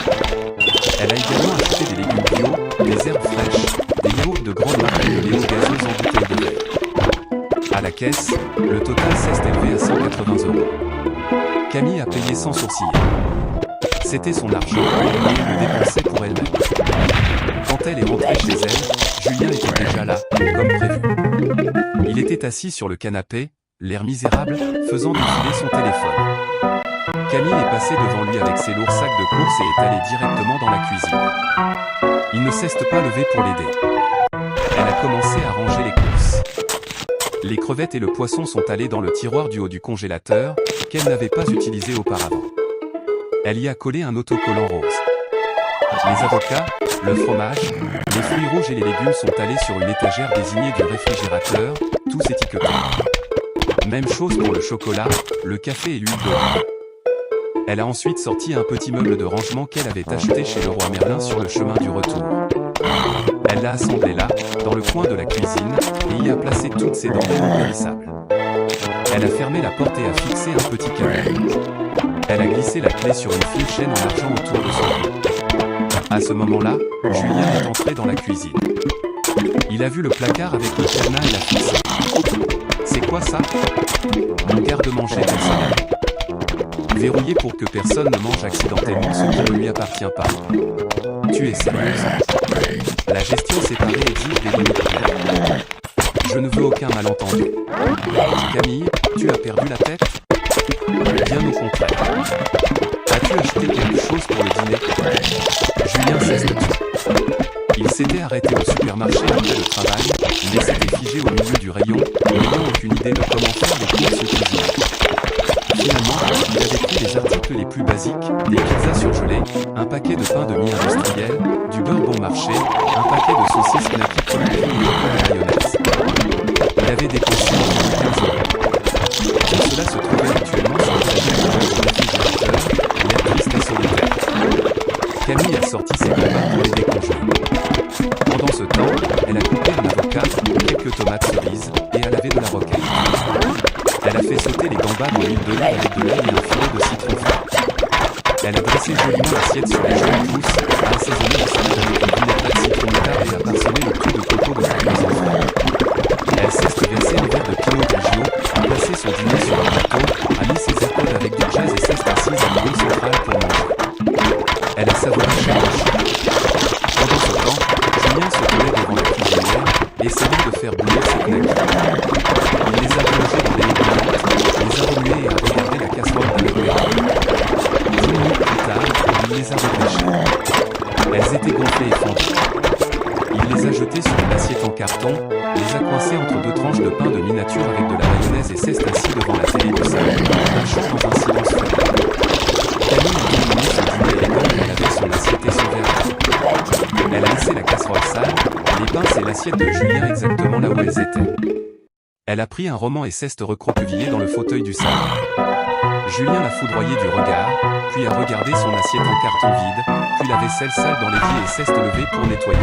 Elle a également acheté des légumes bio, des herbes fraîches, des yaourts de grande marque et de Léo gazeuse en bouteille de lait. À la caisse, le total s'est élevé à 180 €. Camille a payé sans sourciller. C'était son argent et elle le dépensait pour elle-même. Quand elle est rentrée chez elle, Julien était déjà là, comme prévu. Il était assis sur le canapé, l'air misérable, faisant défiler son téléphone. Camille est passée devant lui avec ses lourds sacs de courses et est allée directement dans la cuisine. Il ne s'est pas levé pour l'aider. Elle a commencé à ranger les courses. Les crevettes et le poisson sont allés dans le tiroir du haut du congélateur, qu'elle n'avait pas utilisé auparavant. Elle y a collé un autocollant rose. Les avocats, le fromage, les fruits rouges et les légumes sont allés sur une étagère désignée du réfrigérateur, tous étiquetés. Même chose pour le chocolat, le café et l'huile d'olive. Elle a ensuite sorti un petit meuble de rangement qu'elle avait acheté chez Leroy Merlin sur le chemin du retour. Elle l'a assemblé là, dans le coin de la cuisine, et y a placé toutes ses denrées non périssables. Elle a fermé la porte et a fixé un petit câble. Elle a glissé la clé sur une fine chaîne en argent autour de son cou. À ce moment-là, Julien est entré dans la cuisine. Il a vu le placard avec le cadenas et la ficelle. C'est quoi ça? Mon garde-manger personnel. Verrouillé pour que personne ne mange accidentellement ce qui ne lui appartient pas. Tu es sérieuse? La gestion séparée exige des limites claires. Je ne veux aucun malentendu. Camille, tu as perdu la tête? Bien au contraire. As-tu acheté quelque chose pour le dîner? Julien cesse de tout. Il s'était arrêté au supermarché après le travail, mais s'était figé au milieu du rayon, n'ayant aucune idée de comment faire les courses cuisine. Finalement, il avait pris les articles les plus basiques, des pizzas surgelées, un paquet de pain de mie industriel, du beurre bon marché, un paquet de saucisses knacky produits et de mayonnaise. Il avait dépensé environ 15 €. Et cela se trouvait actuellement sur l'étagère du réfrigérateur, l'air triste et solitaire. Camille a sorti ses gambas pour les décongeler. Pendant ce temps, elle a coupé un avocat, quelques tomates cerises, et a lavé de la roquette. Elle a fait sauter les gambas dans l'huile d'olive avec de l'ail et un filet de citron frais. Elle a dressé joliment l'assiette sur les jaunes pousses, a assaisonné la salade avec une vinaigrette citron moutarde et a parsemé le tout de coco de fruits enfants. Elle s'est versé un verre de Pinot Grigio, a placé son dîner sur un plateau, a mis ses AirPods avec du jazz et s'est assise à l'îlot central pour manger. Elle a savouré chaque repas. Pendant ce temps, Julien se tenait devant la cuisinière, essayant de faire bouillir ses knackis. Il les a plongés dans les eaux bouillantes, les a remués et a regardé la casserole avec le lait. 10 minutes plus tard, il les a repêchées. Elles étaient gonflées et fondues. Il les a jetées sur une assiette en carton, les a coincées entre deux tranches de pain de miniature avec de la mayonnaise et s'est assis devant la télé du salon, lâchant dans un silence fermé. Camille a terminé son dîner élégant et elle avait son assiette et son verre. Elle a laissé la casserole sale, les pinces et l'assiette de Julien exactement là où elles étaient. Elle a pris un roman et s'est recroquevillée dans le fauteuil du salon. Julien l'a foudroyé du regard, puis a regardé son assiette en carton vide, puis la vaisselle sale dans l'évier et s'est levé pour nettoyer.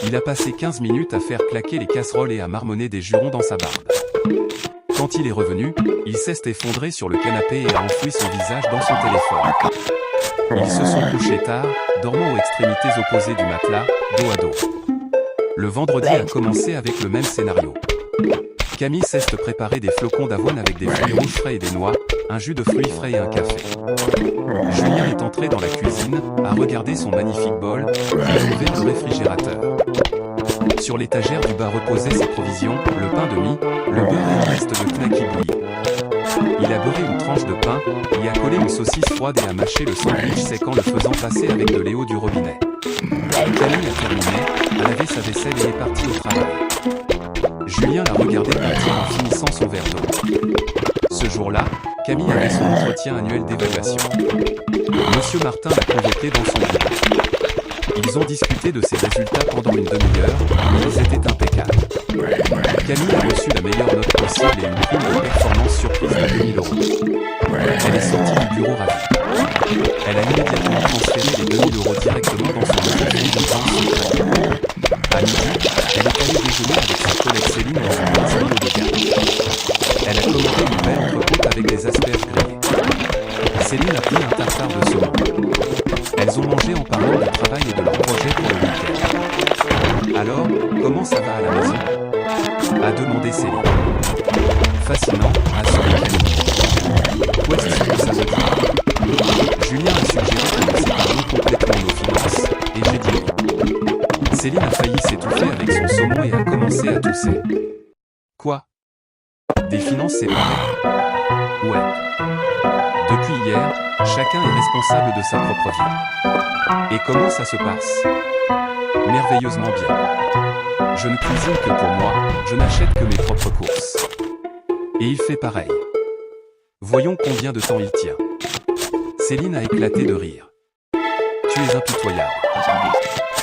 Il a passé 15 minutes à faire claquer les casseroles et à marmonner des jurons dans sa barbe. Quand il est revenu, il s'est effondré sur le canapé et a enfoui son visage dans son téléphone. Ils se sont couchés tard, dormant aux extrémités opposées du matelas, dos à dos. Le vendredi a commencé avec le même scénario. Camille s'est préparé des flocons d'avoine avec des fruits rouges frais et des noix, un jus de fruits frais et un café. Julien est entré dans la cuisine, a regardé son magnifique bol, puis a ouvert le réfrigérateur. Sur l'étagère du bas reposaient ses provisions, le pain de mie, le beurre et un reste de knacky bouilli. Il a beurré une tranche de pain, y a collé une saucisse froide et a mâché le sandwich sec en le faisant passer avec de l'eau du robinet. Camille a terminé, a lavé sa vaisselle et est partie au travail. Julien l'a regardé partir en finissant son verre d'eau. Ce jour-là, Camille avait son entretien annuel d'évaluation. Monsieur Martin l'a convoqué dans son bureau. Ils ont discuté de ses résultats pendant une demi-heure, et ils étaient impeccables. Camille a reçu la meilleure note possible et une prime de performance surprise de 2 000 €. Elle est sortie du bureau ravie. Elle a immédiatement transféré les 2 000 € directement dans son portefeuille de banque. À midi, elle est allée déjeuner avec sa collègue Céline dans une brasserie haut de gamme. Elle a commandé une belle entrecôte avec des asperges grillées. Céline a pris un tartare de saumon. Elles ont mangé en parlant du travail et de leur projet pour le week-end. Alors, comment ça va à la maison? A demandé Céline. Fascinant, a souri Camille. Qu'est-ce que ça veut dire? Julien a suggéré séparés? Ouais. Depuis hier, chacun est responsable de sa propre vie. Et comment ça se passe? Merveilleusement bien. Je ne cuisine que pour moi, je n'achète que mes propres courses. Et il fait pareil. Voyons combien de temps il tient. Céline a éclaté de rire. Tu es impitoyable.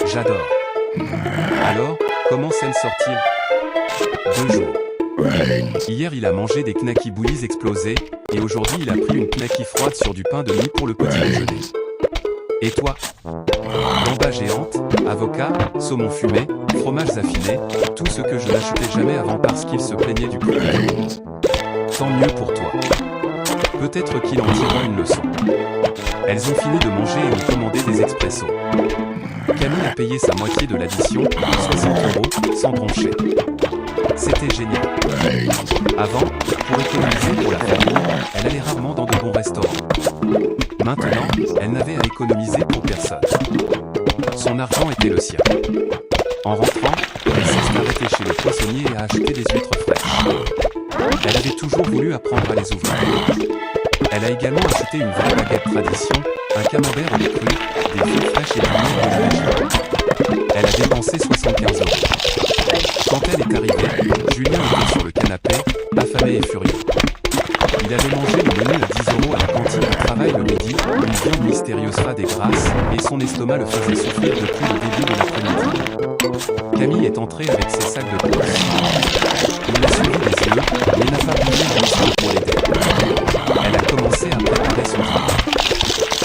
J'adore. Alors, comment s'en sort-il? 2 jours. Hier il a mangé des knackis bouillis explosés, et aujourd'hui il a pris une knacky froide sur du pain de mie pour le petit déjeuner. Et toi? Gambas géantes, avocats, saumon fumé, fromages affinés, tout ce que je n'achetais jamais avant parce qu'il se plaignait du prix. Tant mieux pour toi. Peut-être qu'il en tirera une leçon. Elles ont fini de manger et ont commandé des expressos. Camille a payé sa moitié de l'addition, 60 €, sans broncher. C'était génial. Avant, pour économiser pour la famille, elle allait rarement dans de bons restaurants. Maintenant, elle n'avait à économiser pour personne. Son argent était le sien. En rentrant, elle s'est arrêtée chez le poissonnier et a acheté des huîtres fraîches. Elle avait toujours voulu apprendre à les ouvrir. Elle a également acheté une vraie baguette tradition, un camembert au lait cru, des feuilles fraîches et du miel de la région. Elle a dépensé 75 €. Quand elle est arrivée, Julien était sur le canapé, affamé et furieux. Il avait mangé le menu à 10 € à la cantine du travail le midi, une viande mystérieuse fade et grasse, et son estomac le faisait souffrir depuis le début de l'après-midi. Camille est entrée avec ses sacs de courses. Il l'a suivi des yeux, mais n'a pas bougé un instant pour l'aider. Elle a commencé à préparer son travail.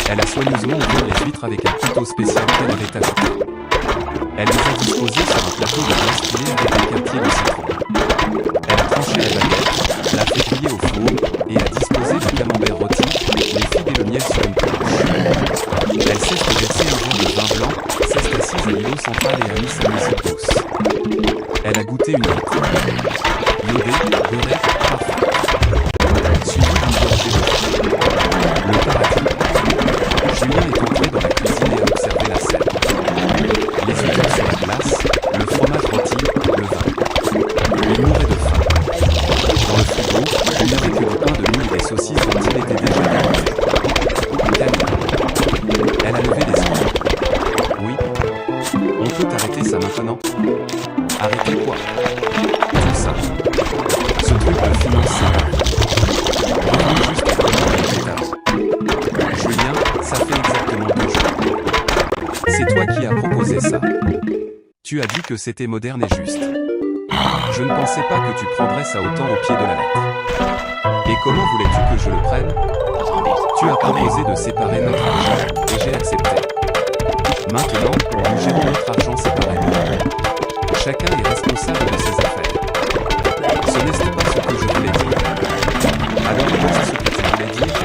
Elle a soigneusement ouvert les huîtres avec un couteau spécial qu'elle avait acheté. Elle les a disposées sur un plateau de glace pilé avec un quartier de citron. Elle a tranché la baguette, l'a fait cuire au four et a disposé du camembert rôti, les figues et le miel sur une planche. Elle s'est versé un verre de vin blanc, s'est assise à l'îlot central et a mis sa musique douce. Elle a goûté une huître. Iodée, beurrée, parfaite. Suivi d'une gorgée de vin. Le paradis. Julien est entré dans la cuisine et a observé la scène. Les huîtres sur la glace, le fromage rôti, le vin. Il mourait de faim. Dans le frigo, il n'y avait que du pain de mie et des saucisses dont il était déjà dérangé. Camille. Elle a levé les yeux. Oui. On peut arrêter ça maintenant? Arrêter quoi? Tout ça. Ce truc de finance, revenu juste après le Julien, ça fait exactement 2 jours. C'est toi qui as proposé ça. Tu as dit que c'était moderne et juste. Je ne pensais pas que tu prendrais ça autant au pied de la lettre. Et comment voulais-tu que je le prenne? Tu as proposé de séparer notre argent, et j'ai accepté. Maintenant, nous gérons notre argent séparément. Chacun est responsable de ses affaires. Ce n'est pas ce que je voulais dire. Alors, voici ce que tu voulais dire.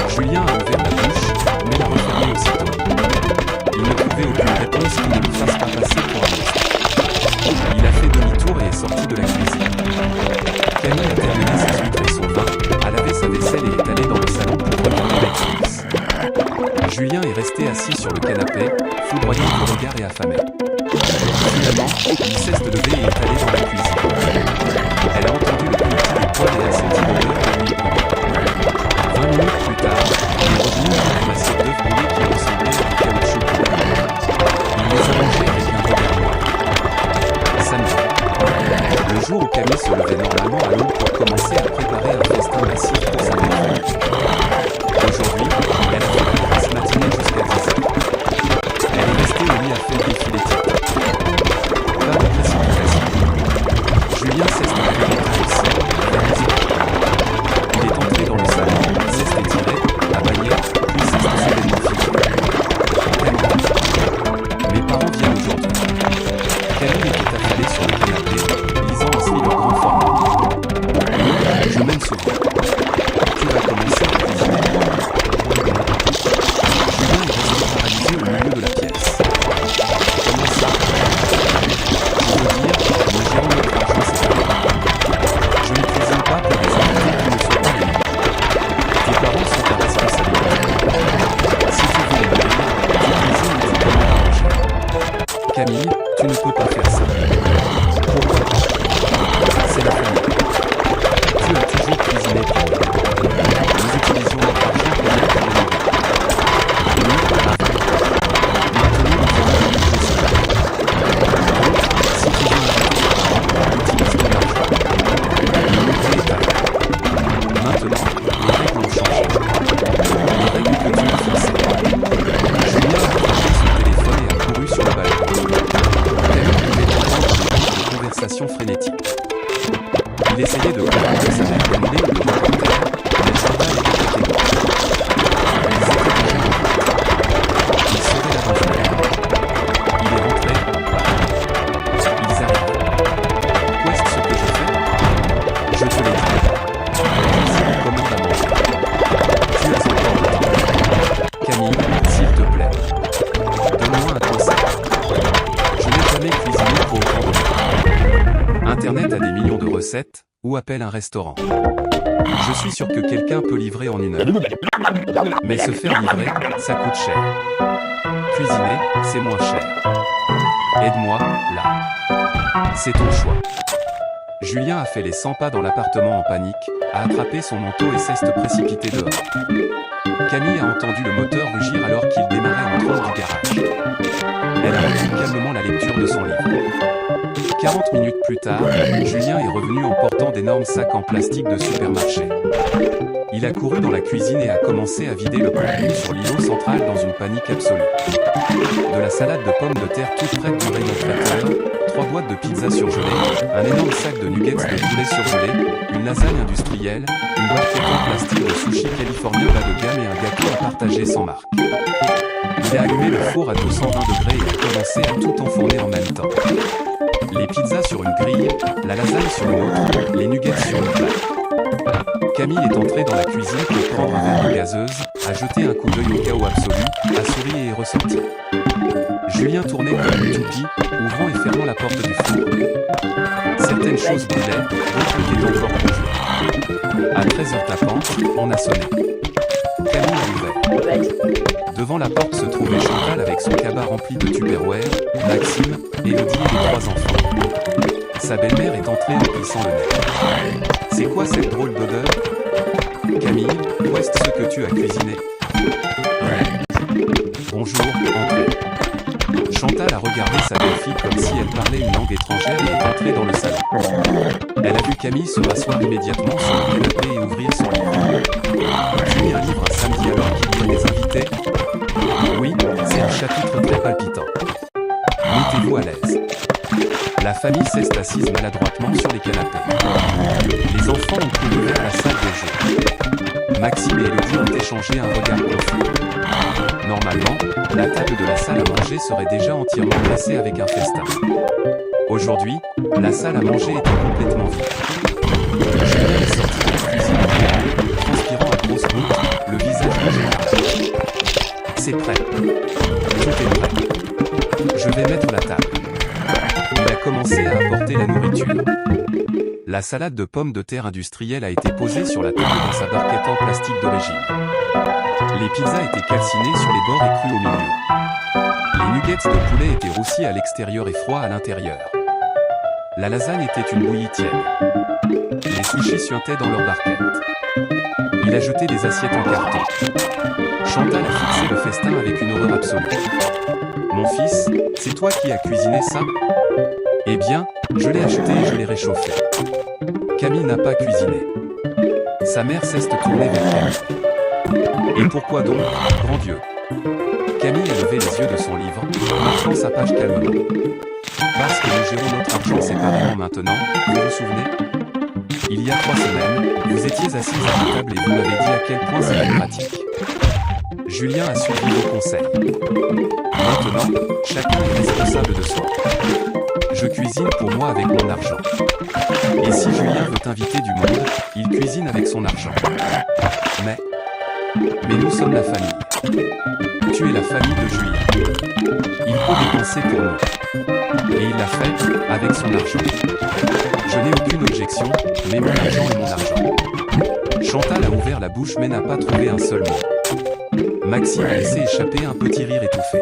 Julien a ouvert la bouche, mais l'a refermée aussitôt. Il ne trouvait aucune réponse qui ne lui fasse pas passer pour un monstre. Il a fait demi-tour et est sorti de la cuisine. Camille a terminé ses huîtres et son vin, a lavé sa vaisselle et est allé dans le salon pour regarder Netflix. Julien est resté assis sur le canapé, foudroyant le regard et affamé. Finalement, il cesse de lever et est allé dans la cuisine. Elle a entendu le cliquetis des poêles et a senti l'odeur de l'huile bouillie. 20 minutes plus tard, il est revenu avec une assiette d'œufs brouillés qui ressemblait à du caoutchouc blanc. Il les a mangés avec un regard noir. Samedi. Le jour où Camille se levait normalement à l'aube pour commencer à préparer un festin massif pour sa belle-famille. Aujourd'hui, elle a fait la grasse matinée jusqu'à 10 h. Elle est restée au lit à faire défiler TikTok. Pas de précipitation. Julien s'est étiré aussi, vers 10 h. Il est entré dans le salon, s'est étiré, a baillé, puis s'est soudainement figé. Mes parents viennent aujourd'hui. Camille était affalée sur le canapé, lisant aussi le grand format. Je mène ce voie. Tu vas commencer à cuisiner. Julien est resté paralysé au milieu de la pièce. Comment ça? Je veux dire, nous gérons notre argent séparément. Je ne cuisine pas pour des invités qui ne sont pas les miens. Tes parents sont ta responsabilité. Si tu veux les nourrir, tu cuisines ou tu commandes à manger. Camille, tu ne peux pas faire ça. Pourquoi? C'est la famille. Tu as Camille, s'il te plaît. Donne-moi un conseil. Je n'ai jamais cuisiné pour autant de temps. Internet a des millions de recettes, ou appelle un restaurant. Je suis sûr que quelqu'un peut livrer en 1 heure. Mais se faire livrer, ça coûte cher. Cuisiner, c'est moins cher. Aide-moi, là. C'est ton choix. Julien a fait les 100 pas dans l'appartement en panique, a attrapé son manteau et s'est précipité dehors. Camille a entendu le moteur rugir alors qu'il démarrait en trompe du garage. Elle a repris calmement la lecture de son livre. 40 minutes plus tard, Julien est revenu en portant d'énormes sacs en plastique de supermarché. Il a couru dans la cuisine et a commencé à vider le contenu sur l'îlot central dans une panique absolue. De la salade de pommes de terre toute prête du rayon traiteur, 3 boîtes de pizza surgelées, un énorme sac de nuggets de poulet surgelés, une lasagne industrielle, une barquette en plastique de sushi californien bas de gamme et un gâteau à partager sans marque. Il a allumé le four à 220 degrés et a commencé à tout enfourner en même temps. Les pizzas sur une grille, la lasagne sur une autre, les nuggets sur une plaque. Camille est entrée dans la cuisine pour prendre un verre de gazeuse, a jeté un coup d'œil au chaos absolu, a souri et est ressorti. Julien tournait comme une toupie, ouvrant et fermant la porte du four. Certaines choses brûlaient, d'autres étaient encore congelées. À 13h tapante, on a sonné. Camille a ouvert. Devant la porte se trouvait Chantal avec son cabas rempli de Tupperware, Maxime, Élodie et les 3 enfants. Sa belle-mère est entrée en plissant le nez. C'est quoi cette drôle d'odeur? Camille, où est-ce que tu as cuisiné? Bonjour, entrez. Chantal a regardé sa belle-fille comme si elle parlait une langue étrangère et est entrée dans le salon. Elle a vu Camille se rasseoir immédiatement sur le canapé et ouvrir son livre. Tu lis un livre un samedi alors qu'il y a des invités? Oui, c'est un chapitre très palpitant. Mettez-vous à l'aise. La famille s'est assise maladroitement sur les canapés. Les enfants ont couru vers la salle de jeu. Maxime et Élodie ont échangé un regard confus. Normalement, la table de la salle à manger serait déjà entièrement dressée avec un festin. Aujourd'hui, la salle à manger était complètement vide. Julien est sorti de la cuisine en transpirant à grosses gouttes, le visage rouge et arraché. C'est prêt. Tout est prêt. Je vais mettre la table. Il a commencé à apporter la nourriture. La salade de pommes de terre industrielle a été posée sur la table dans sa barquette en plastique d'origine. Les pizzas étaient calcinées sur les bords et crues au milieu. Les nuggets de poulet étaient roussis à l'extérieur et froids à l'intérieur. La lasagne était une bouillie tiède. Les sushis suintaient dans leur barquette. Il a jeté des assiettes en carton. Chantal a fixé le festin avec une horreur absolue. Mon fils, c'est toi qui as cuisiné ça? Eh bien, je l'ai acheté et je l'ai réchauffé. Camille n'a pas cuisiné. Sa mère s'est tournée vers Camille. Et pourquoi donc, grand Dieu? Camille a levé les yeux de son livre, marquant sa page calmement. Parce que nous gérons notre argent séparément maintenant, vous vous souvenez? Il y a 3 semaines, vous étiez assises à la table et vous m'avez dit à quel point c'était pratique. Julien a suivi vos conseils. Maintenant, chacun est responsable de soi. Je cuisine pour moi avec mon argent. Et si Julien veut inviter du monde, il cuisine avec son argent. Mais nous sommes la famille. Tu es la famille de Julien. Il peut dépenser pour nous. Et il l'a fait, avec son argent. Je n'ai aucune objection, mais mon argent est mon argent. Chantal a ouvert la bouche mais n'a pas trouvé un seul mot. Maxime a laissé échapper un petit rire étouffé.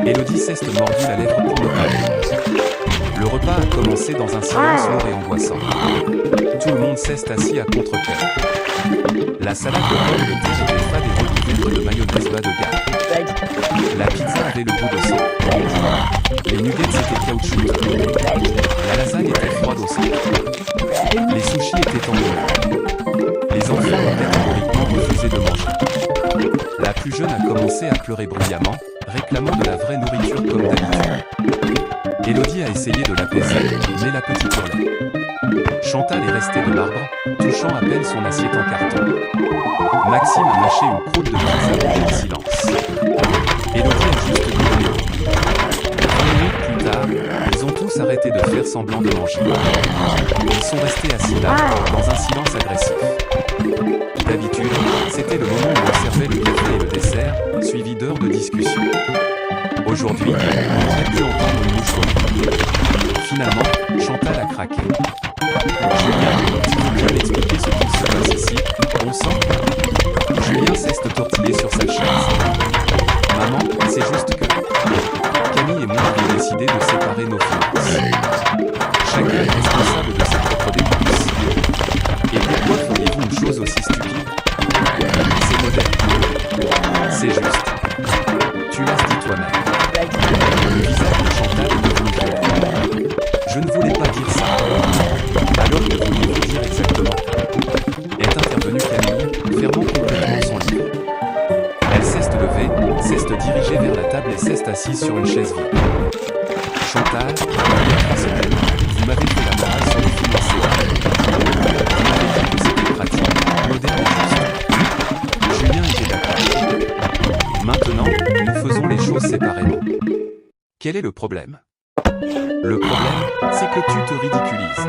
Élodie s'est mordu la lèvre pour ne pas rire. Le repas a commencé dans un silence lourd et angoissant. Tout le monde s'est assis à contre-cœur. La salade de pommes de terre était fade et recouverte de mayonnaise bas de gamme. La pizza avait le goût de sang. Les nuggets étaient caoutchouteux. La lasagne était froide au sang. Les sushis étaient tendus. Les enfants ont catégoriquement refusé de manger. La plus jeune a commencé à pleurer bruyamment, réclamant de la vraie nourriture comme d'habitude. Élodie a essayé de l'apaiser, mais la petite hurlait. Chantal est restée de marbre, touchant à peine son assiette en carton. Maxime a mâché une croûte de pizza en silence. Élodie a juste rigolé. 20 minutes plus tard, ils ont tous arrêté de faire semblant de manger. Ils sont restés assis là, dans un silence agressif. D'habitude, c'était le moment où on servait le café et le dessert, suivi d'heures de discussion. Aujourd'hui, on aurait pu entendre une mouche voler. Finalement, Chantal a craqué. Julien, tu veux bien m'expliquer ce qu'il se passe ici? On sent? Julien cesse de tortiller sur sa chaise. Maman, c'est juste que Camille et moi avions décidé de séparer nos finances. Chacun est responsable de ses propres dépenses. Et pourquoi feriez-vous une chose aussi stupide? C'est moderne. C'est juste. Tu l'as dit toi-même. Le visage de Chantal est devenu violet. Je ne voulais pas dire ça. Alors que vouliez-vous dire exactement? Est intervenue Camille, fermant complètement son livre. Elle cesse de lever, cesse de diriger vers la table et cesse assise sur une chaise vide. Chantal, il y a 3 semaines, vous m'avez fait la morale sur les finances. Vous m'avez dit que c'était pratique, moderne et juste. Julien était d'accord. Maintenant, nous faisons les choses séparément. Quel est le problème? Le problème, c'est que tu te ridiculises.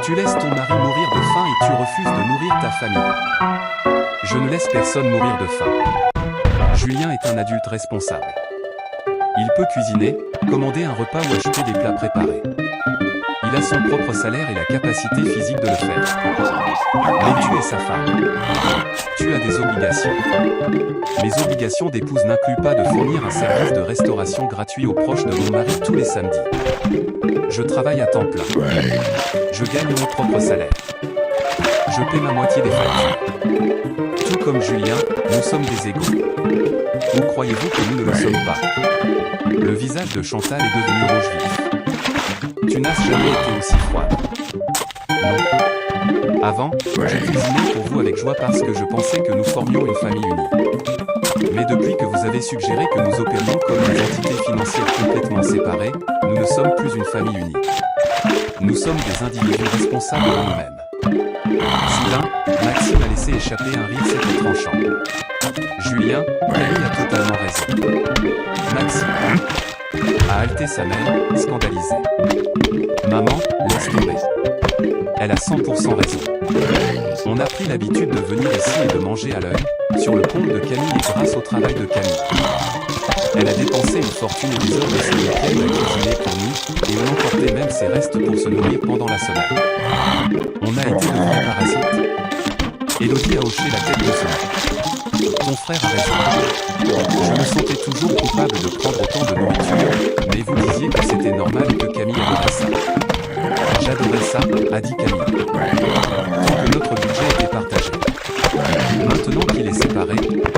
Tu laisses ton mari mourir de faim et tu refuses de nourrir ta famille. Je ne laisse personne mourir de faim. Julien est un adulte responsable. Il peut cuisiner, commander un repas ou acheter des plats préparés. Il a son propre salaire et la capacité physique de le faire. Mais tu es sa femme. Tu as des obligations. Mes obligations d'épouse n'incluent pas de fournir un service de restauration gratuit aux proches de mon mari tous les samedis. Je travaille à temps plein. Je gagne mon propre salaire. Je paie ma moitié des factures. Tout comme Julien, nous sommes des égaux. Ou croyez-vous que nous ne le sommes pas? Le visage de Chantal est devenu rouge vif. Tu n'as jamais été aussi froide. Non. Avant, je cuisinais pour vous avec joie parce que je pensais que nous formions une famille unie. Mais depuis que vous avez suggéré que nous opérions comme des entités financières complètement séparées, nous ne sommes plus une famille unie. Nous sommes des individus responsables de nous-mêmes. Soudain, Maxime a laissé échapper un rire sec et tranchant. Julien, Camille a totalement raison. Maxime a haleté sa mère, scandalisée. Maman, laisse tomber. Elle a 100% raison. On a pris l'habitude de venir ici et de manger à l'œil, sur le compte de Camille et grâce au travail de Camille. Elle a dépensé une fortune et des heures de ses week-ends à cuisiner pour nous, et on emportait même ses restes pour se nourrir pendant la semaine. On a été de vrais parasites. Élodie a hoché la tête doucement. Ton frère a raison. Je me sentais toujours coupable de prendre autant de nourriture, mais vous disiez que c'était normal et que Camille adorait ça. J'adorais ça, a dit Camille. Tant que notre budget était partagé. Maintenant qu'il est séparé,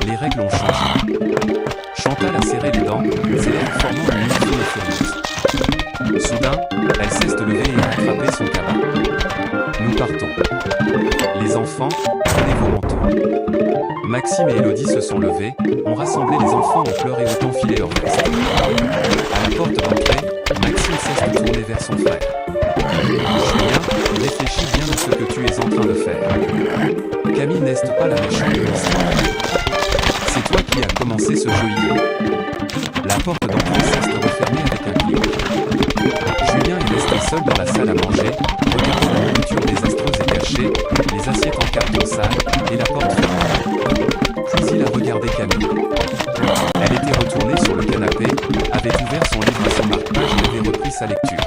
les règles ont changé. Chantal a serré les dents, ses lèvres formant une mine furieuse. Soudain, elle cesse de lever et a attrapé son cabas. Nous partons. Les enfants, prenez vos manteaux. Maxime et Élodie se sont levés, ont rassemblé les enfants en pleurs et ont enfilé leur veste. À la porte d'entrée, Maxime cesse de tourner vers son frère. Julien, réfléchis bien à ce que tu es en train de faire. Camille n'est pas la méchante de l'histoire. C'est toi qui as commencé ce jeu hier. La porte d'entrée cesse de refermer avec un clic. Julien est resté seul dans la salle à manger, regardant la nourriture désastreuse et cachée, les assiettes en carton sale et la porte fermée. Puis il a regardé Camille. Elle était retournée sur le canapé, avait ouvert son livre à son marque-page et avait repris sa lecture.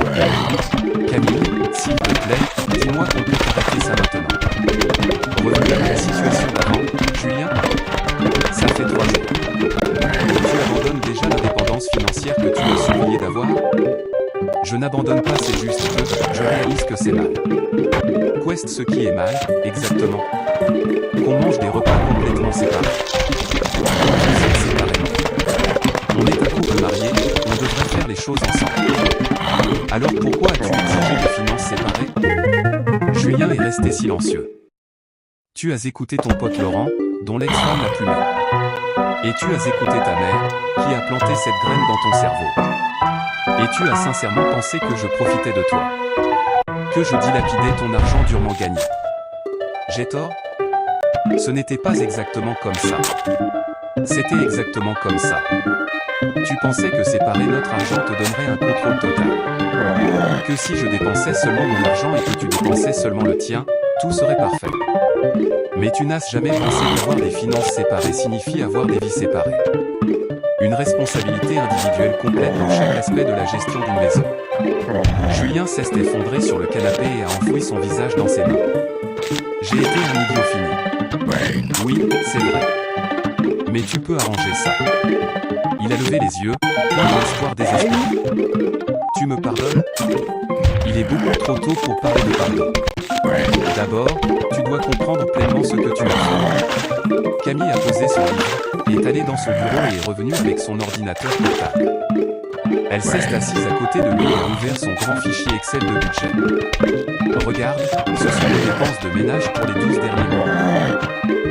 Camille, s'il te plaît, dis-moi qu'on peut arrêter ça maintenant. Revenu à la situation d'avant, Julien, ça fait 3 jours. Tu abandonnes déjà l'indépendance financière que tu as supplié d'avoir? Je n'abandonne pas, c'est juste que je réalise que c'est mal. Qu'est-ce ce qui est mal, exactement? Qu'on mange des repas complètement séparés. On est un couple marié, on devrait faire les choses ensemble. Alors pourquoi as-tu exigé des finances séparées? Julien est resté silencieux. Tu as écouté ton pote Laurent, dont l'ex-femme l'a plumé. Et tu as écouté ta mère, qui a planté cette graine dans ton cerveau. Et tu as sincèrement pensé que je profitais de toi. Que je dilapidais ton argent durement gagné. J'ai tort? Ce n'était pas exactement comme ça. C'était exactement comme ça. Tu pensais que séparer notre argent te donnerait un contrôle total. Que si je dépensais seulement mon argent et que tu dépensais seulement le tien, tout serait parfait. Mais tu n'as jamais pensé qu'avoir des finances séparées signifie avoir des vies séparées. Une responsabilité individuelle complète dans chaque aspect de la gestion d'une maison. Julien s'est effondré sur le canapé et a enfoui son visage dans ses mains. J'ai été un idiot fini. Oui, c'est vrai. Mais tu peux arranger ça. Il a levé les yeux, plein d'espoir désespéré. Tu me pardonnes? Il est beaucoup trop tôt pour parler de pardon. D'abord, tu dois comprendre pleinement ce que tu as fait. Camille a posé son livre, est allée dans son bureau et est revenue avec son ordinateur portable. Elle s'est assise à côté de lui et a ouvert son grand fichier Excel de budget. Regarde, ce sont les dépenses de ménage pour les 12 derniers mois.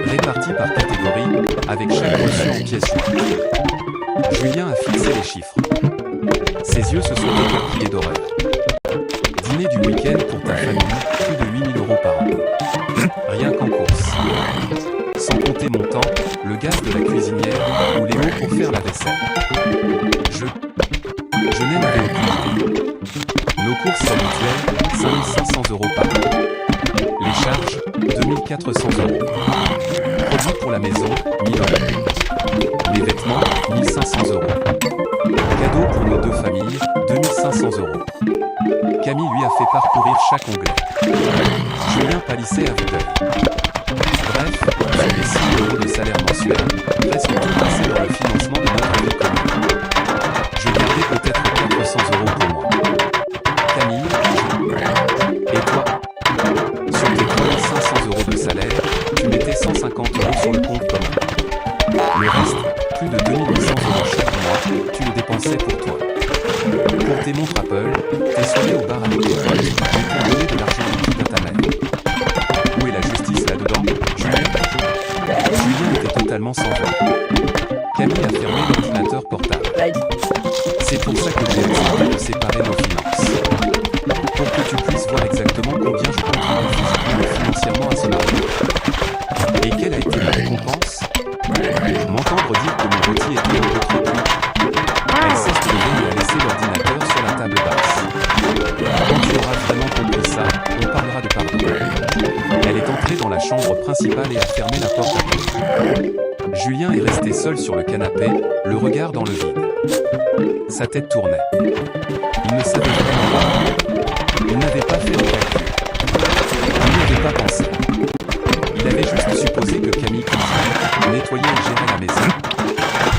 Réparties par catégorie, avec chaque reçu en pièces jointes. Julien a fixé les chiffres. Ses yeux se sont écarquillés d'horreur. Dîner du week-end pour ta famille, plus de 8 000 € par an. Rien qu'en course. Sans compter mon temps, le gaz de la cuisinière ou les mots pour faire la vaisselle. Je n'en avais aucune idée. Nos courses habituelles, 5 500 € par an. Les charges, 2 400 €. Produits pour la maison, 1 000 €. Les vêtements, 1 500 €. Cadeaux pour nos deux familles, 2 500 €. Camille lui a fait parcourir chaque onglet. Julien pâlissait à vue d'œil. Bref, sur les 6 000 € de salaire mensuel, presque tout passait dans le financement de notre vie commune. Je gardais peut-être 400 € pour moi. Camille, et toi? Sur tes 3 500 € de salaire, tu mettais 150 € sur le compte commun. Le reste, plus de 2 800 € chaque mois, tu le dépensais pour toi. Pour tes montres Apple, tes soirées au bar avec tes potes, et pour donner de l'argent liquide à ta mère. Où est la justice là-dedans, Julien? Julien était totalement sans voix. Camille a fermé l'ordinateur portable. C'est pour ça que j'ai accepté de séparer nos finances. Pour que tu puisses voir exactement combien je contribue physiquement et financièrement à ce mariage. Et quelle a été la récompense? M'entendre dire que mon rôti était un peu trop cuit. Elle s'est levée et a laissé l'ordinateur sur la table basse. Quand tu auras vraiment compris ça, on parlera de pardon. Elle est entrée dans la chambre principale et a fermé la porte à clé. Julien est resté seul sur le canapé, le regard dans le vide. Sa tête tournait. Il ne savait vraiment pas. Il n'avait pas fait de calcul. Il n'y avait pas pensé. Il avait juste supposé que Camille cuisinait, nettoyait et gérait la maison.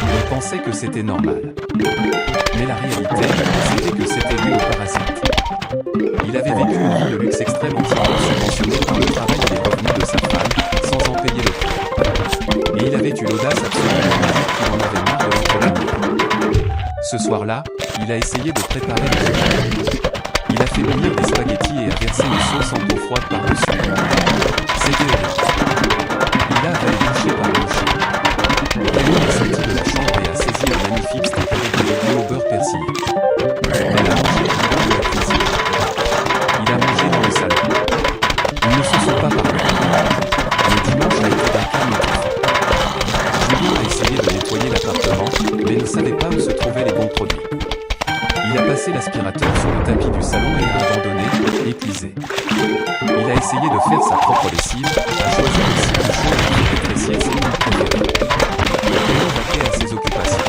Il pensait que c'était normal. Mais la réalité, c'était que c'était lui le parasite. Il avait vécu une vie de luxe extrême entièrement subventionnée par le travail et les revenus de sa femme, sans en payer le prix. Et il avait eu l'audace absolument de dire qu'il en avait marre de l'entretenir. Ce soir-là, il a essayé de préparer le repas. Il a fait bouillir des spaghettis et a versé une sauce en eau froide par-dessus. C'était horrible. Il a avalé bouchée par bouchée. Camille est sortie de la chambre et a saisi un magnifique steak avec des légumes au beurre persillé. Elle a mangé dans la cuisine. Il a mangé dans le salon. Ils ne se sont pas parlé. Le dimanche a été d'un calme étouffant. Julien a essayé de nettoyer l'appartement, mais ne savait pas où se trouvaient les bons produits. Il a passé l'aspirateur sur le tapis du salon et a abandonné, épuisé. Il a essayé de faire sa propre lessive, a choisi le cible chaud et a déprécié ses goûts préférés. Elle vaquait à ses occupations.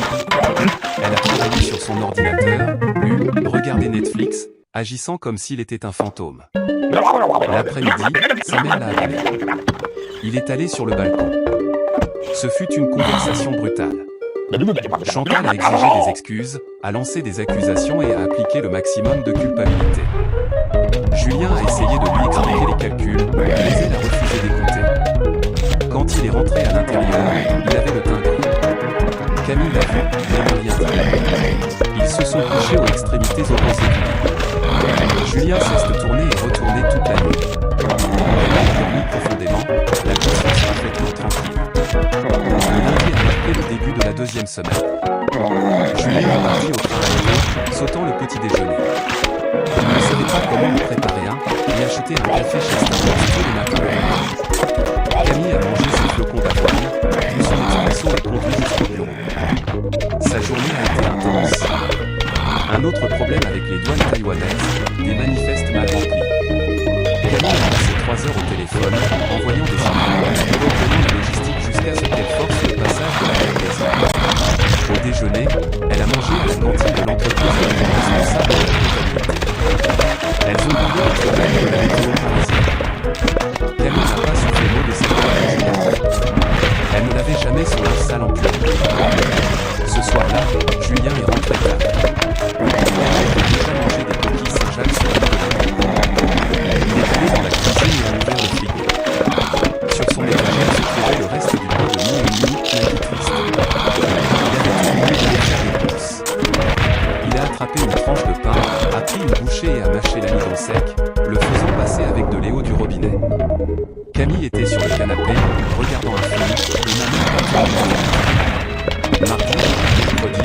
Elle a travaillé sur son ordinateur, lu, regardé Netflix, agissant comme s'il était un fantôme. L'après-midi, sa mère l'a appelé. Il est allé sur le balcon. Ce fut une conversation brutale. Chantal a exigé des excuses, a lancé des accusations et a appliqué le maximum de culpabilité. Julien a essayé de lui expliquer les calculs, mais elle a refusé d'écouter. Quand il est rentré à l'intérieur, il avait le teint gris. Camille l'a vu, mais n'a rien dit. Ils se sont couchés aux extrémités opposées du lit. Julien s'est tourné et retourné toute la nuit. Elle a dormi profondément, la conscience parfaitement tranquille. Le lundi a marqué le début de la deuxième semaine. Julien est parti au travail, sautant le petit déjeuner. Il ne savait pas comment en préparer un et acheter un café chez Starbucks tous les matins. Camille a mangé ses flocons d'avoine, puis son expresso est conduit jusqu'au bureau. Sa journée a été intense. Un autre problème avec les douanes taïwanaises, des manifestes mal remplis. Camille a passé 3 heures au téléphone, envoyant des emails. déjeuner, elle a mangé à la cantine de l'entreprise avec le responsable de la comptabilité. Elles ont parlé du travail de la météo parisienne. Camille n'a pas soufflé mot de cette part. Elle ne lavait jamais son linge sale en public. Ce soir-là, Julien est rentré tard. Camille avait déjà mangé des coquilles Saint-Jacques sur le dos de la table. Il est allé dans la cuisine et a ouvert le frigo. Sur son étagère se trouvait le reste du pain de mie et mie, Nagui Twist. Il avait oublié de faire des courses. Il a attrapé une tranche de pain, a pris une bouchée et a mâché l'amidon sec, le faisant passer avec de l'eau du robinet. Camille était sur le canapé, regardant un film, et n'a même pas terminé. Mardi, mercredi,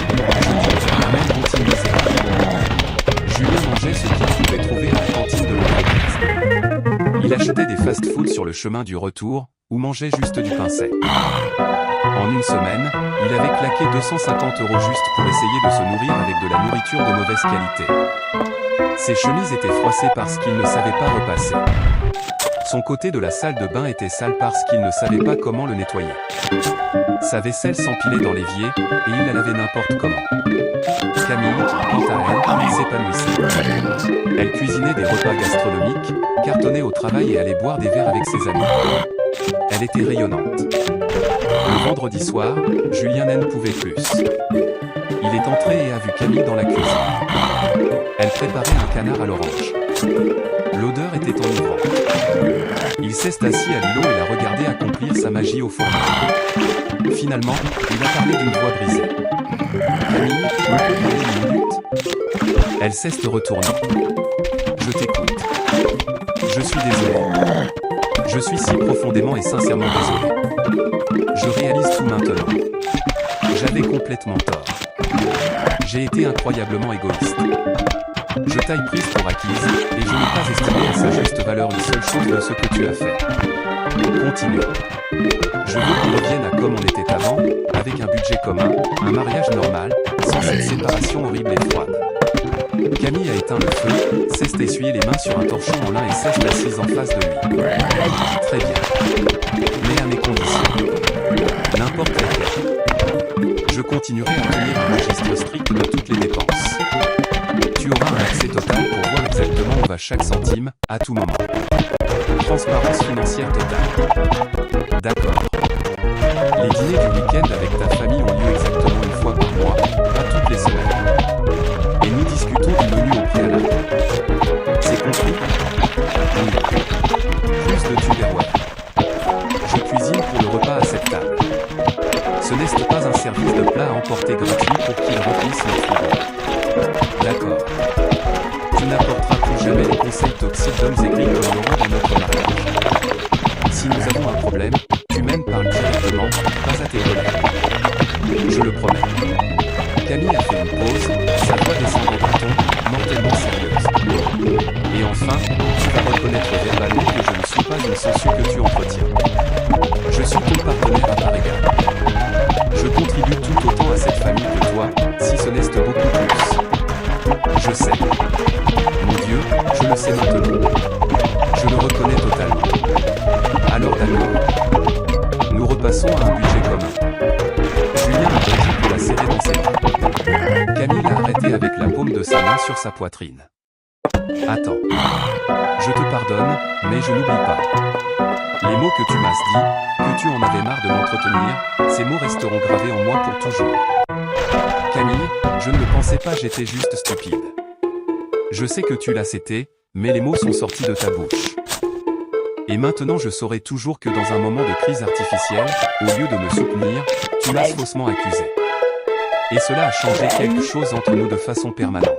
jeudi, la même routine misérable. Julien mangeait ce qu'il pouvait trouver à la cantine de l'entreprise. Il achetait des fast-foods sur le chemin du retour, ou mangeait juste du pain sec. En une semaine, il avait claqué 250 € juste pour essayer de se nourrir avec de la nourriture de mauvaise qualité. Ses chemises étaient froissées parce qu'il ne savait pas repasser. Son côté de la salle de bain était sale parce qu'il ne savait pas comment le nettoyer. Sa vaisselle s'empilait dans l'évier, et il la lavait n'importe comment. Camille, quant à elle, s'épanouissait. Elle cuisinait des repas gastronomiques, cartonnait au travail et allait boire des verres avec ses amis. Elle était rayonnante. Le vendredi soir, Julien n'en pouvait plus. Il est entré et a vu Camille dans la cuisine. Elle préparait un canard à l'orange. L'odeur était enivrante. Il s'est assis à l'îlot et l'a regardé accomplir sa magie au fourneau. Finalement, il a parlé d'une voix brisée. Camille, tu peux parler une minute ? Elle s'est retournée. Je t'écoute. Je suis désolé. Je suis si profondément et sincèrement désolé. Je réalise tout maintenant. J'avais complètement tort. J'ai été incroyablement égoïste. Je t'aille prise pour acquise, et je n'ai pas estimé à sa juste valeur une seule chose de ce que tu as fait. Continue. Je veux qu'on revienne à comme on était avant, avec un budget commun, un mariage normal, sans cette séparation horrible et froide. Camille a éteint le feu, s'est essuyé les mains sur un torchon en lin et s'est assise en face de lui. Très bien. Mais à mes conditions. N'importe lesquelles. Je continuerai à tenir un registre strict de toutes les dépenses. Tu auras un accès total pour voir exactement où va chaque centime, à tout moment. Transparence financière totale. D'accord. Les dîners du week-end avec ta famille ont lieu exactement une fois par mois, pas toutes les semaines. Et nous discutons du menu au préalable. C'est compris ? Oui. Plus de Tupperware. Je cuisine pour le repas à cette table. Ce n'est pas un service de plat à emporter gratuit pour qu'ils remplissent le frigo. D'accord. Tu n'apporteras plus jamais les conseils toxiques d'hommes aigris que l'on aura dans notre mariage. Si nous avons un problème, tu m'aimes parle directement, pas à tes collègues. Je le promets. Camille a fait une pause, sa voix descendant d'un ton, mortellement sérieuse. Et enfin, tu vas reconnaître verbalement que je ne suis pas une sangsue que tu entretiens. Je suis ton partenaire à part égale. Je contribue tout autant à cette famille que toi, si ce n'est beaucoup plus. Je sais. Mon Dieu, je le sais maintenant. Je le reconnais totalement. Alors d'accord. Nous repassons à un budget commun. Julien a pris pour la serrer dans ses bras. Camille l'a arrêté avec la paume de sa main sur sa poitrine. Attends. Je te pardonne, mais je n'oublie pas. Les mots que tu m'as dit, que tu en avais marre de m'entretenir, ces mots resteront gravés en moi pour toujours. Camille, je ne le pensais pas, j'étais juste stupide. Je sais que tu l'as été, mais les mots sont sortis de ta bouche. Et maintenant je saurai toujours que dans un moment de crise artificielle, au lieu de me soutenir, tu m'as faussement accusé. Et cela a changé quelque chose entre nous de façon permanente.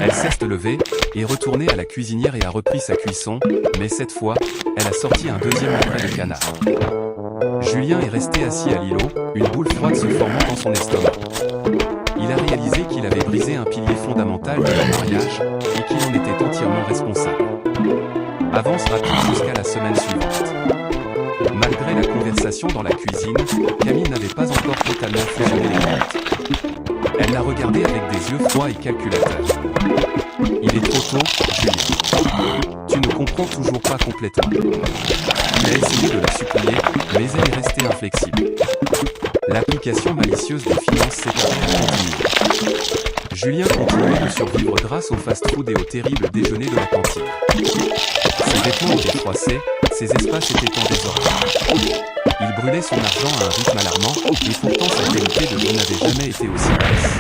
Elle s'est levée, est retournée à la cuisinière et a repris sa cuisson, mais cette fois, elle a sorti un deuxième extrait de canard. Julien est resté assis à l'îlot, une boule froide se formant dans son estomac. Il a réalisé qu'il avait brisé un pilier fondamental de leur mariage, et qu'il en était entièrement responsable. Avance rapide jusqu'à la semaine suivante. Malgré la conversation dans la cuisine, Camille n'avait pas encore totalement fusionné les comptes. Elle l'a regardé avec des yeux froids et calculateurs. Il est trop tôt, Julien. Tu ne comprends toujours pas complètement. Il a essayé de la supplier, mais elle est restée inflexible. L'application malicieuse des finances séparées a continué. Julien continuait de survivre grâce au fast-food et au terrible déjeuner de la cantine. Ses vêtements étaient froissés, ses espaces étaient en désordre. Il brûlait son argent à un rythme alarmant, et pourtant sa qualité de vie n'avait jamais été aussi basse.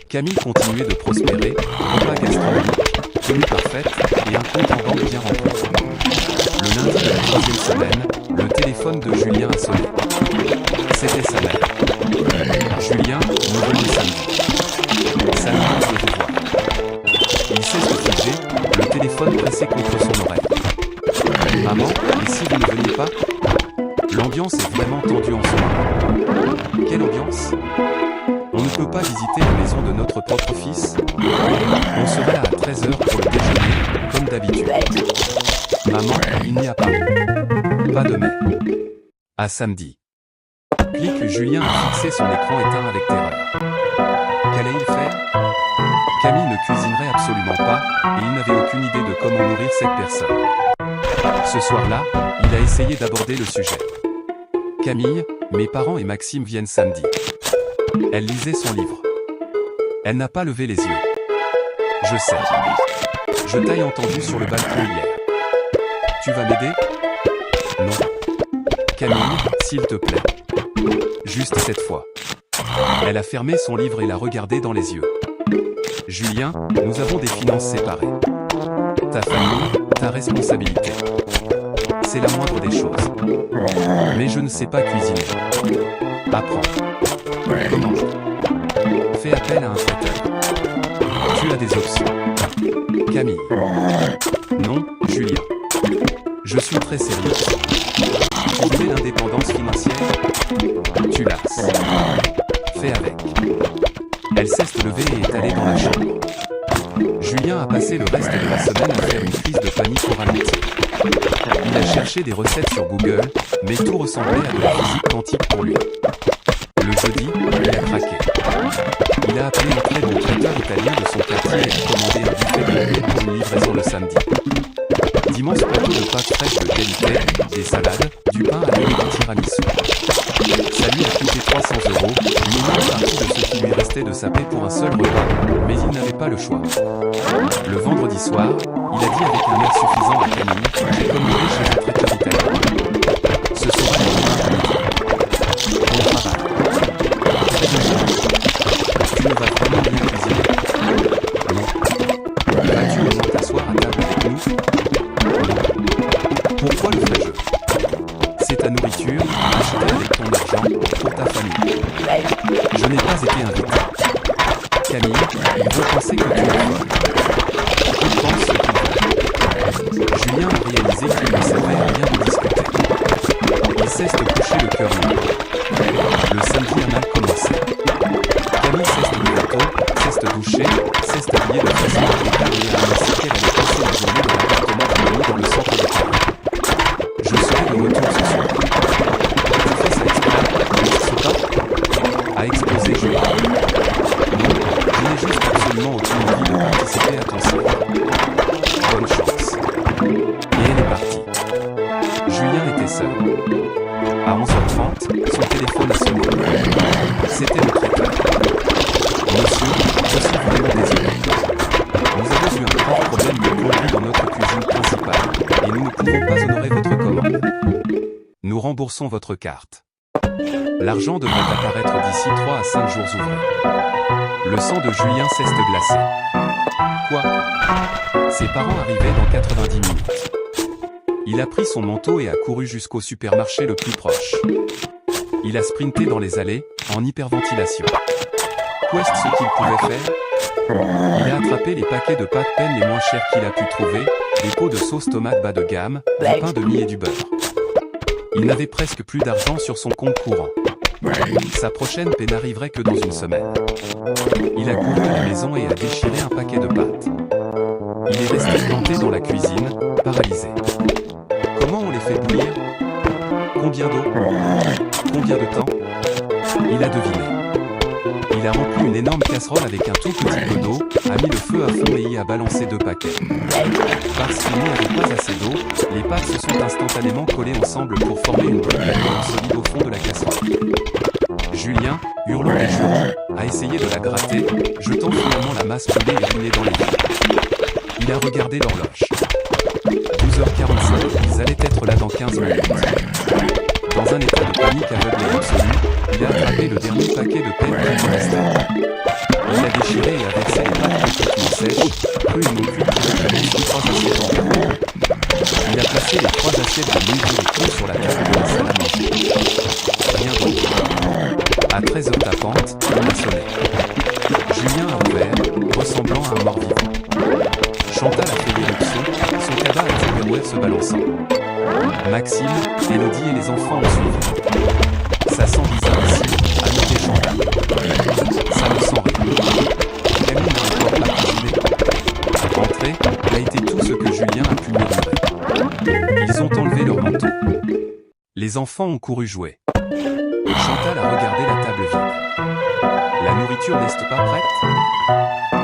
Camille continuait de prospérer, repas gastronomiques, tenue parfaite, et un compte en banque bien rempli. Le lundi de la 3e semaine, le téléphone de Julien a sonné. C'était sa mère. Julien, nous venons samedi. Samedi, je veux vous voir. Il sait se figer, le téléphone pressé contre son oreille. Maman, et si vous ne veniez pas? L'ambiance est vraiment tendue en ce moment. Quelle ambiance? On ne peut pas visiter la maison de notre propre fils? On sera là à 13h pour le déjeuner, comme d'habitude. Maman, il n'y a pas. Pas de mais. À samedi. Clique. Julien a fixé son écran éteint avec terreur. Qu'allait-il faire? Camille ne cuisinerait absolument pas, et il n'avait aucune idée de comment nourrir cette personne. Ce soir-là, il a essayé d'aborder le sujet. Camille, mes parents et Maxime viennent samedi. Elle lisait son livre. Elle n'a pas levé les yeux. Je sais. Je t'ai entendu sur le balcon hier. Tu vas m'aider? Non. Camille, s'il te plaît. Juste cette fois. Elle a fermé son livre et l'a regardé dans les yeux. Julien, nous avons des finances séparées. Ta famille, ta responsabilité. C'est la moindre des choses. Mais je ne sais pas cuisiner. Apprends. Comment? Fais appel à un traiteur. Tu as des options. Camille. Non, Julien. Je suis très sérieuse. Tu voulais l'indépendance financière? Tu lasses. Fais avec. Elle s'est levée et est allée dans la chambre. Julien a passé le reste de la semaine à faire une crise de panique au ralenti. Il a cherché des recettes sur Google, mais tout ressemblait à de la physique quantique pour lui. Le jeudi, il a craqué. Il a appelé un très bon traiteur italien de son quartier et a commandé un buffet complet pour une livraison le samedi. D'immenses plateaux de pâtes fraîches de qualité, des salades, du pain à l'huile et du tiramisu. Ça lui a coûté 300 €, une énorme partie de ce qui lui restait de saper pour un seul repas, mais il n'avait pas le choix. Le vendredi soir, il a dit avec un air suffisant à Camille, j'ai commandé chez un traiteur italien. Ce sera le lendemain à midi. Bon travail. Très bien, Julien. Tu ne vas vraiment bien cuisiner? Non. Vas-tu au moins t'asseoir à table avec nous? Non. Pourquoi le ferais-je? C'est ta nourriture, achetée avec ton argent, pour ta famille. Je n'ai pas été invité. Camille, il veut penser que tu es folle. Il pense ce qu'il veut. Julien a réalisé qu'il ne servait à rien de discuter. Il cesse de coucher le cœur lourd. Le samedi a mal commencé. Camille cesse de lever tôt, cesse de doucher, cesse d'habiller de façon impeccable et a annoncé qu'elle allait passer la journée dans l'appartement d'un ami dans le centre de Paris. Je serai de retour ce soir. Tu fais ça exprès, n'est-ce pas? A explosé Julien. Non, je n'ai juste absolument aucune envie de participer à ton cercle. Bonne chance. Et elle est partie. Julien était seul. À 11h30, son téléphone a sonné. C'était le traiteur. Monsieur, je suis vraiment désolé. Nous avons eu un grave problème de plomberie dans notre cuisine principale, et nous ne pouvons pas honorer votre commande. Nous remboursons votre carte. L'argent devrait apparaître d'ici 3 à 5 jours ouvrés. Le sang de Julien cesse de glacer. Quoi? Ses parents arrivaient dans 90 minutes. Il a pris son manteau et a couru jusqu'au supermarché le plus proche. Il a sprinté dans les allées, en hyperventilation. Qu'est-ce qu'il pouvait faire? Il a attrapé les paquets de pâtes peine les moins chers qu'il a pu trouver, des pots de sauce tomate bas de gamme, du pain de mie et du beurre. Il n'avait presque plus d'argent sur son compte courant. Sa prochaine paie n'arriverait que dans une semaine. Il a couru à la maison et a déchiré un paquet de pâtes. Il est resté planté dans la cuisine, paralysé. Comment on les fait bouillir? Combien d'eau? Combien de temps? Il a deviné. Il a rempli une énorme casserole avec un tout petit peu d'eau, a mis le feu à fond et y a balancé 2 paquets. Parce qu'il n'y avait pas assez d'eau, les pâtes se sont instantanément collées ensemble pour former une boule solide au fond de la casserole. Julien, hurlant des jurons, a essayé de la gratter, jetant finalement la masse roulée et ruinée dans les vitres. Il a regardé l'horloge. 12h45, ils allaient être là dans 15 minutes. Dans un état de panique aveugle et absolue, il a attrapé le dernier paquet de peine qui lui restait. Il a déchiré et a versé les pâtes complètement sèches, crues et non cuites directement sur 3 assiettes en carton. Il a placé les 3 assiettes de nouilles et crues sur la table de la salle à manger. Rien d'autre. À 13h tapante, on a sonné. Julien a ouvert, ressemblant à un mort-vivant. Chantal a fait l'éruption, son cadavre à Tupperware se balançant. Maxime, Élodie et les enfants ont suivi. Ça sent bizarre ici, a noté Chantal. Ça ne sent rien. Camille n'a encore pas cuisiné. Rentrer a été tout ce que Julien a pu murmurer. Ils ont enlevé leur manteau. Les enfants ont couru jouer. Chantal a regardé la table vide. La nourriture n'est pas prête?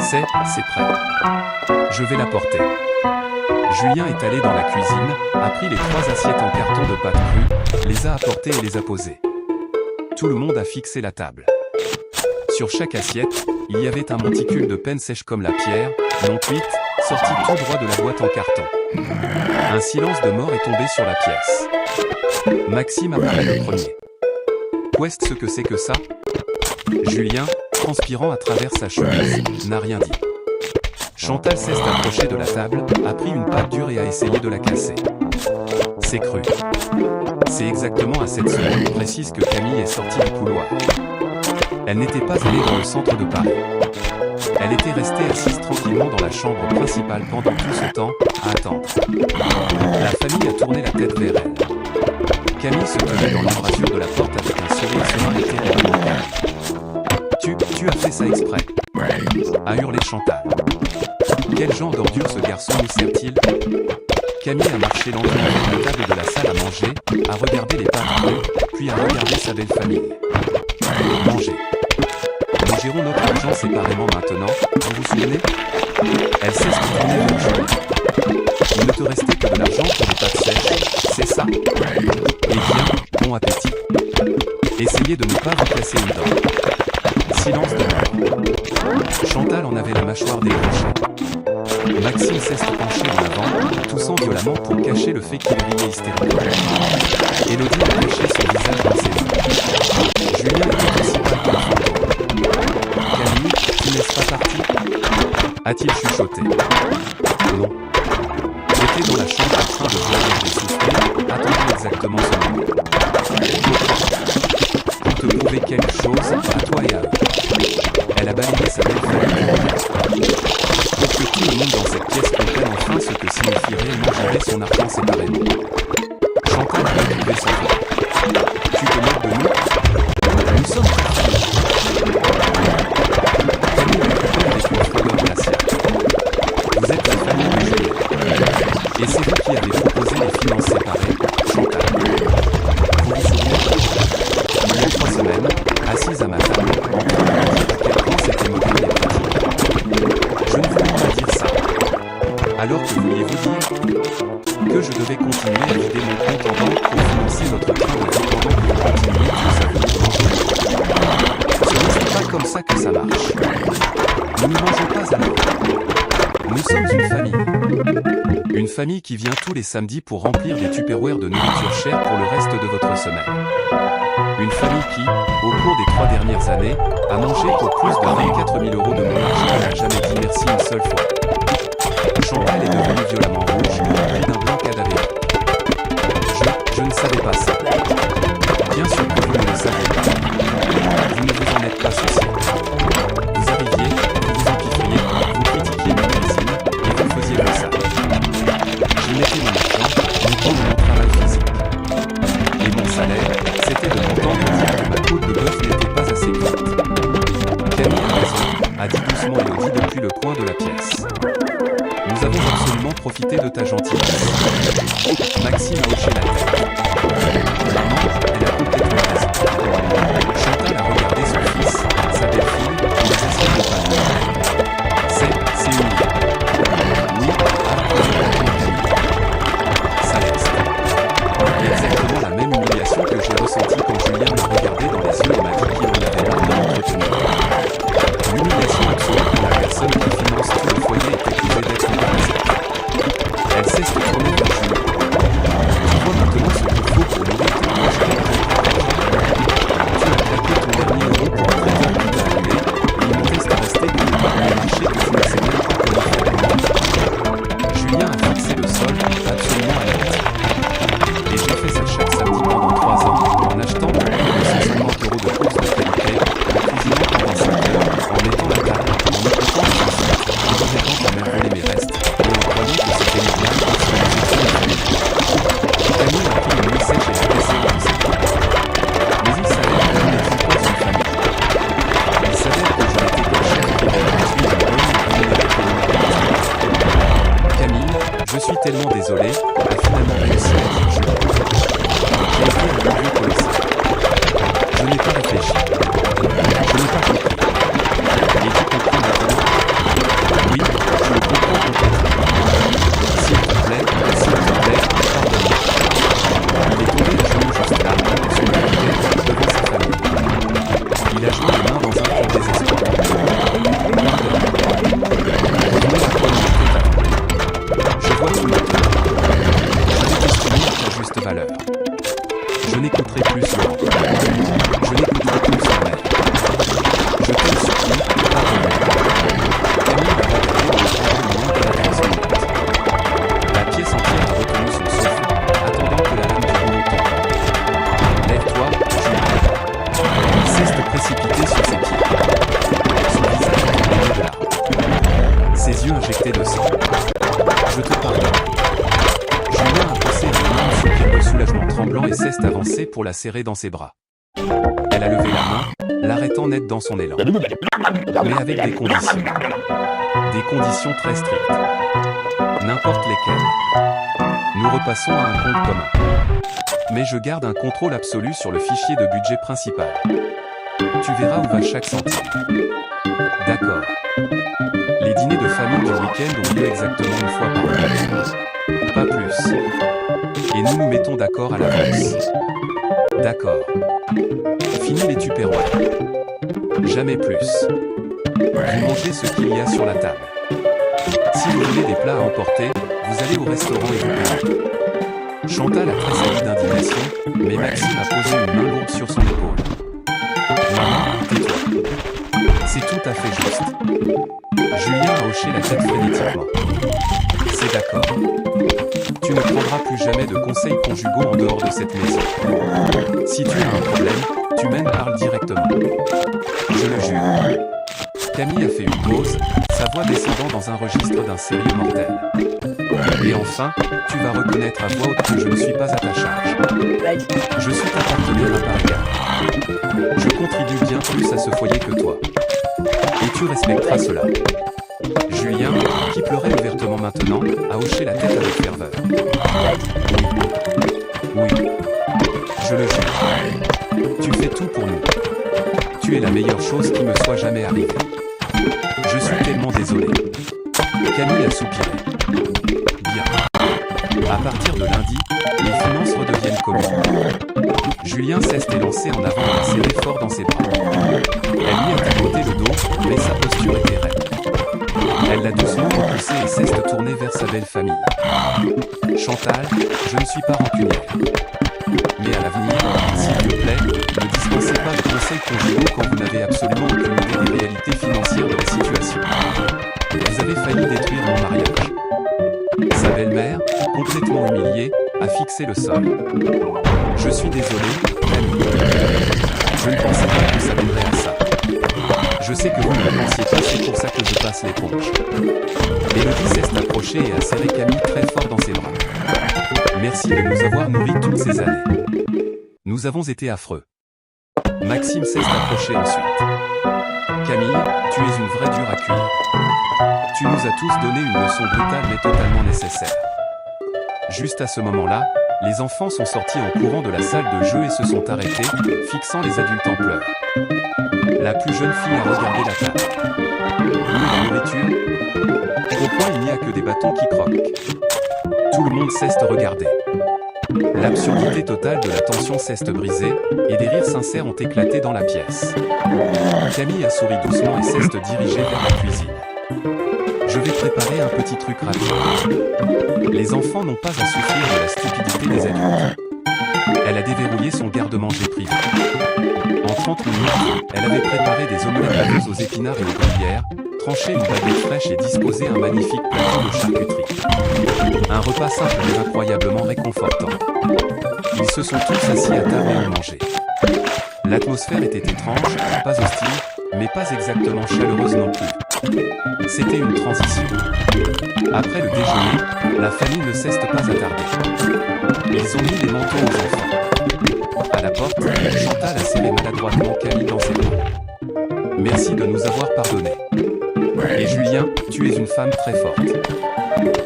C'est prêt. Je vais la porter. Julien est allé dans la cuisine, a pris les 3 assiettes en carton de pâte crue, les a apportées et les a posées. Tout le monde a fixé la table. Sur chaque assiette, il y avait un monticule de peine sèche comme la pierre, non cuite, sorti tout droit de la boîte en carton. Un silence de mort est tombé sur la pièce. Maxime a parlé le premier. Qu'est-ce que c'est que ça? Julien, transpirant à travers sa chemise, n'a rien dit. Chantal s'est approchée de la table, a pris une pâte dure et a essayé de la casser. C'est cru. C'est exactement à cette seconde précise que Camille est sortie du couloir. Elle n'était pas allée dans le centre de Paris. Elle était restée assise tranquillement dans la chambre principale pendant tout ce temps, à attendre. La famille a tourné la tête vers elle. Camille se tenait dans l'embrasure de la porte avec un sourire serein et terriblement calme. Tu as fait ça exprès, a hurlé Chantal. Quel genre d'ordure ce garçon nous sert-il? Camille a marché lentement vers la table de la salle à manger, a regardé les pâtes crues, puis a regardé sa belle famille. Manger. Nous gérons notre argent séparément maintenant, vous vous souvenez? Elle s'est tournée vers Julien. Il ne te restait que de l'argent pour les pâtes sèches, c'est ça? Eh bien, bon appétit. Essayez de ne pas vous casser une dent. Silence de mort. Chantal en avait la mâchoire décrochée. Maxime s'est penché en avant, toussant violemment pour cacher le fait qu'il riait hystériquement. Élodie a caché son visage dans ses mains. Julien était aussi pâle que le fantôme. Camille, tu n'es pas parti? A-t-il chuchoté? Non. J'étais dans la chambre en train de voir des souffler, attendant exactement ce moment. Pour te prouver quelque chose, à toi et à eux. Elle a balayé sa belle famille. Pour que tout le monde dans cette pièce comprenne enfin ce que signifie réellement gérer son argent séparément. Chantal a retrouvé son voix. Tu te moques de nous? Nous sommes partis. Camille a coupé avec une froideur glaciale. Vous êtes la famille de Julien. Et c'est vous qui avez proposé les finances séparées, Chantal. Vous vous souvenez? Il y a 3 semaines, assise à ma table, en train de me dire à quel point c'était moderne et pratique. Je ne voulais pas dire ça. Alors que vouliez-vous dire? Que je devais continuer à vider mon compte en banque pour financer notre train de vie pendant que vous continuiez tous à venir manger. Ce n'est pas comme ça que ça marche. Nous ne mangeons pas à la fin. Nous sommes une famille. Une famille qui vient tous les samedis pour remplir des Tupperware de nourriture chère pour le reste de votre semaine. Une famille qui, au cours des 3 dernières années, a mangé pour plus de 24 000 € de mon argent et n'a jamais dit merci une seule fois. Chantal est devenue violemment rouge, puis d'un blanc cadavérique. Je ne savais pas ça. Bien sûr que vous ne le saviez pas. Vous ne vous en êtes pas soucié. Vous arriviez, vous vous empiffriez, vous critiquiez ma cuisine, et vous faisiez comme ça. J'y mettais mon argent, mon temps de mon travail physique. Et mon salaire, c'était de m'entendre dire que ma côte de bœuf n'était pas assez cuite. Camille a raison, a dit doucement Élodie depuis le coin de la pièce. Nous avons absolument profité de ta gentillesse. Maxime a hoché la tête. Il a joint les mains dans un grand désespoir. Revenons à quoi il était. Je vois tout maintenant. Je vais t'estimer à ta juste valeur. Je n'écouterai plus Laurent. Je n'écouterai plus sa mère. Je te supplie, pardonne-moi. Camille a regardé en attendant moins de la 15 minutes. La pièce entière a retenu son souffle, attendant que la lame du rouleau tombe. Lève-toi, Julien. Il cesse de précipiter sur ses pieds. Son visage est baigné de larmes. Ses yeux injectés de sang. Je te pardonne. Julien a poussé un énorme soupir de soulagement tremblant et cesse d'avancer pour la serrer dans ses bras. Elle a levé la main, l'arrêtant net dans son élan. Mais avec des conditions. Des conditions très strictes. N'importe lesquelles. Nous repassons à un compte commun. Mais je garde un contrôle absolu sur le fichier de budget principal. Tu verras où va chaque centime. D'accord. Les dîners de famille du week-end ont lieu exactement une fois par mois. Pas plus. Et nous nous mettons d'accord à l'avance. D'accord. Fini les tupperwares. Jamais plus. Vous mangez ce qu'il y a sur la table. Si vous voulez des plats à emporter, vous allez au restaurant et vous payez. Chantal a tressailli d'indignation, mais Maxime a posé une main lourde sur son épaule. Maman, tais-toi. C'est tout à fait juste. Julien a hoché la tête frénétiquement. C'est d'accord. Tu ne prendras plus jamais de conseils conjugaux en dehors de cette maison. Si tu as un problème, tu m'en parles directement. Je le jure. Camille a fait une pause, sa voix descendant dans un registre d'un sérieux mortel. Et enfin, tu vas reconnaître à voix haute que je ne suis pas à ta charge. Je suis ta partenaire à part égale. Je contribue bien plus à ce foyer que toi. Et tu respecteras cela. Julien, qui pleurait ouvertement maintenant, a hoché la tête avec ferveur. Oui. Oui. Je le jure. Tu fais tout pour nous. Tu es la meilleure chose qui me soit jamais arrivée. Je suis tellement désolé. Camille a soupiré. Bien. À partir de lundi, les finances redeviennent communes. Julien cesse d'élancer en avant et la serrer fort dans ses bras. Elle lui a tapoté le dos, mais sa posture était raide. Elle l'a doucement repoussé et cesse de tourner vers sa belle famille. Chantal, je ne suis pas rancunière. Mais à l'avenir, s'il te plaît, ne dispensez pas de conseils conjugaux quand vous n'avez absolument aucune idée des réalités financières de la situation. Vous avez failli détruire mon mariage. Sa belle-mère, complètement humiliée, a fixé le sol. Je suis désolé, Camille. Je ne pensais pas que ça mènerait à ça. Je sais que vous ne le pensiez pas, c'est pour ça que je passe l'éponge. Élodie cesse d'approcher et a serré Camille très fort dans ses bras. Merci de nous avoir nourris toutes ces années. Nous avons été affreux. Maxime cesse d'approcher ensuite. Camille, tu es une vraie dure à cuire. Tu nous as tous donné une leçon brutale mais totalement nécessaire. Juste à ce moment-là, les enfants sont sortis en courant de la salle de jeu et se sont arrêtés, fixant les adultes en pleurs. La plus jeune fille a regardé la table. Où est la nourriture? Au point il n'y a que des bâtons qui croquent. Tout le monde cesse de regarder. L'absurdité totale de la tension cesse de briser, et des rires sincères ont éclaté dans la pièce. Camille a souri doucement et cesse de diriger vers la cuisine. Je vais préparer un petit truc rapide. Les enfants n'ont pas à souffrir de la stupidité des adultes. Elle a déverrouillé son garde-manger privé. En 30 minutes, elle avait préparé des omelettes laveuses aux épinards et aux gruyères, tranché une baguette fraîche et disposé un magnifique plateau de charcuterie. Un repas simple mais incroyablement réconfortant. Ils se sont tous assis à table et ont mangé. L'atmosphère était étrange, pas hostile, mais pas exactement chaleureuse non plus. C'était une transition. Après le déjeuner, la famille ne cesse de pas attarder. Ils ont mis les manteaux aux enfants. À la porte, Chantal a serré maladroitement Camille dans ses bras. Merci de nous avoir pardonné. Et Julien, tu es une femme très forte.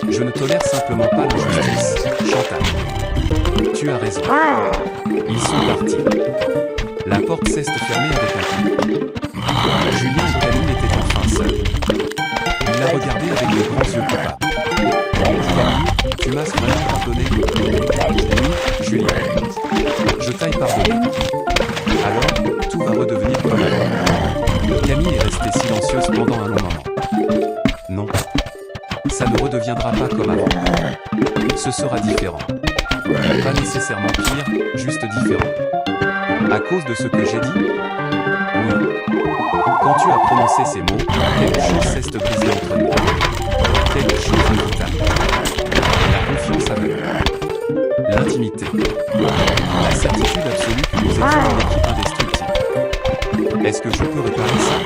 Je ne tolère simplement pas l'injustice, Chantal. Tu as raison. Ils sont partis. La porte cesse de fermer avec un clic. Julien et Camille étaient enfin seuls. Il l'a regardé avec de grands yeux coupables. Camille, tu m'as vraiment pardonné? Oui, Julien. Je t'aille pardonné. Alors, tout va redevenir comme avant. reviendra pas comme avant. Ce sera différent. Pas nécessairement pire, juste différent. À cause de ce que j'ai dit? Oui. Quand tu as prononcé ces mots, quelque chose cesse de briser entre nous. Quelque chose de vital. La confiance aveugle. L'intimité. La certitude absolue que nous étions une équipe indestructible. Est-ce que je peux réparer ça?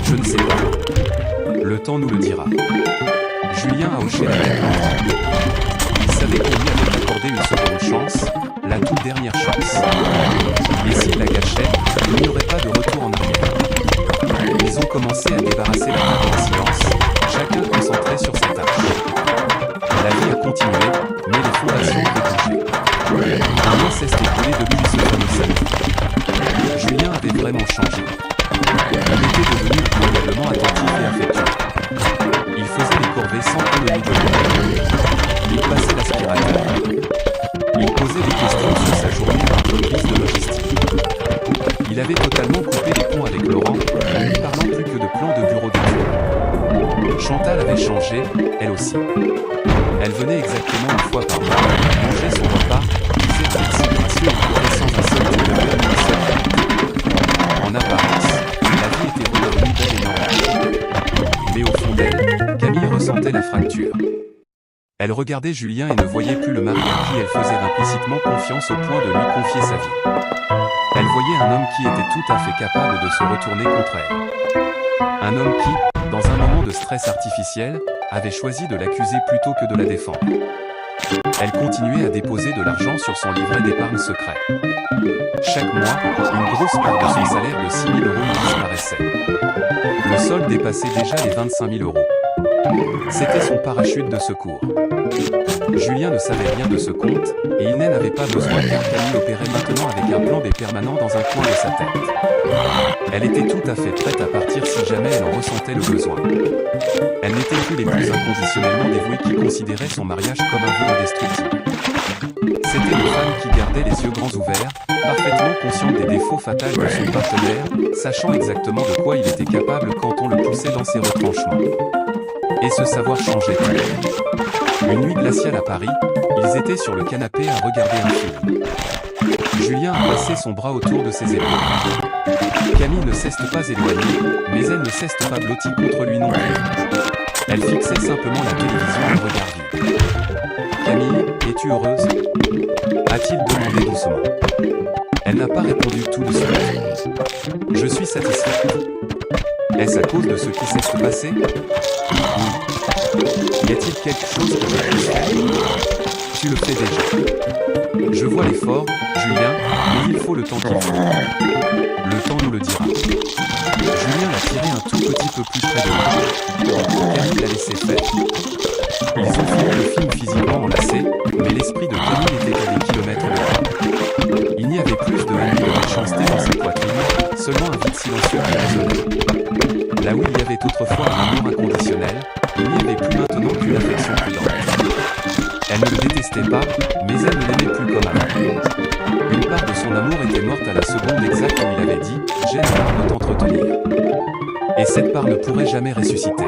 Je ne sais pas. Le temps nous le dira. Julien a hoché la tête. Il savait qu'on lui avait accordé une seconde chance, la toute dernière chance. Et s'il la gâchait, il n'y aurait pas de retour en arrière. Ils ont commencé à débarrasser la table en silence, chacun concentré sur sa tâche. La vie a continué, mais les fondations ont bougé. Un mois s'est écoulé depuis ce fameux samedi. Julien avait vraiment changé. Il était devenu incroyablement attentif et affectueux. Il faisait les corvées sans qu'on le lui demande. Il passait l'aspirateur. Il posait des questions sur sa journée d'entreprise de logistique. Il avait totalement coupé les ponts avec Laurent, en ne lui parlant plus que de plans de bureau d'études. Chantal avait changé, elle aussi. Elle venait exactement une fois par mois, manger son repas, disait un merci gracieux et courait sans un seul type de verre ni une seule qualité. En apparence, la vie était redevenue belle et normale. Mais au fond d'elle, Camille ressentait la fracture. Elle regardait Julien et ne voyait plus le mari à qui elle faisait implicitement confiance au point de lui confier sa vie. Elle voyait un homme qui était tout à fait capable de se retourner contre elle. Un homme qui, dans un moment de stress artificiel, avait choisi de l'accuser plutôt que de la défendre. Elle continuait à déposer de l'argent sur son livret d'épargne secret. Chaque mois, une grosse part de son salaire de 6 000 € lui disparaissait. Le solde dépassait déjà les 25 000 €. C'était son parachute de secours. Julien ne savait rien de ce compte, et il n'en avait pas besoin car Camille opérait maintenant avec un plan B permanent dans un coin de sa tête. Elle était tout à fait prête à partir si jamais elle en ressentait le besoin. Elle n'était plus les plus inconditionnellement dévouées qui considéraient son mariage comme un vœu indestructible. C'était une femme qui gardait les yeux grands ouverts, parfaitement consciente des défauts fatals de son partenaire, sachant exactement de quoi il était capable quand on le poussait dans ses retranchements. Et ce savoir changeait tout. Une nuit glaciale à Paris, ils étaient sur le canapé à regarder un film. Julien a passé son bras autour de ses épaules. Camille ne s'est pas éloignée, mais elle ne s'est pas blottie contre lui non plus. Elle fixait simplement la télévision d'un regard vide. « Camille, es-tu heureuse ?» a-t-il demandé doucement. Elle n'a pas répondu tout de suite. « Je suis satisfaite. » Est-ce à cause de ce qui s'est passé? Oui. Y a-t-il quelque chose que je puisse faire? Tu le fais déjà. Je vois l'effort, Julien, mais il faut le temps qu'il faut. Le temps nous le dira. Julien l'a tiré un tout petit peu plus près de lui. Camille l'a laissé faire. Ils ont fini le film physiquement enlacés, mais l'esprit de Camille était à des kilomètres de là. Il n'y avait plus de haine et de méchanceté dans sa poitrine, seulement un vide silencieux qui résonnait. Là où il y avait autrefois un amour inconditionnel, il n'y avait plus maintenant qu'une affection prudente. Elle ne le détestait pas, mais elle ne l'aimait plus comme avant. Une part de son amour était morte à la seconde exacte où il avait dit « J'ai marre de t'entretenir ». Et cette part ne pourrait jamais ressusciter.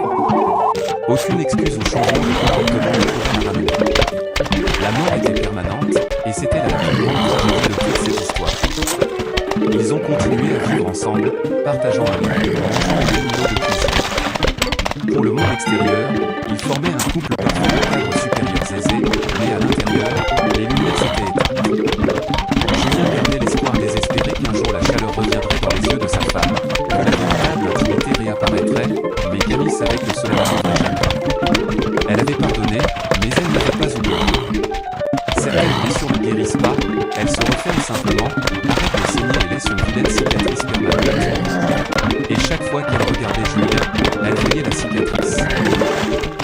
Aucune excuse ou changement de comportement ne pourrait la ramener. La mort était permanente, et c'était la plus grande tragédie de toute cette histoire. Ils ont continué à vivre ensemble, partageant un lit, mangeant des niveaux de plaisir. Pour le monde extérieur, ils formaient un couple parfait de cadres supérieurs aisés, mais à l'intérieur, les lumières s'étaient éteintes. Julien gardait l'espoir désespéré qu'un jour la chaleur reviendrait dans les yeux de sa femme, que la véritable intimité réapparaîtrait, mais Camille savait que cela n'arriverait jamais. Elle avait pardonné, mais elle n'avait pas oublié. Certaines blessures ne guérissent pas, elles se referment simplement, arrêtent de saigner et laissent une vilaine cicatrice permanente. Et chaque fois qu'elle regardait Julien, elle voyait la cicatrice.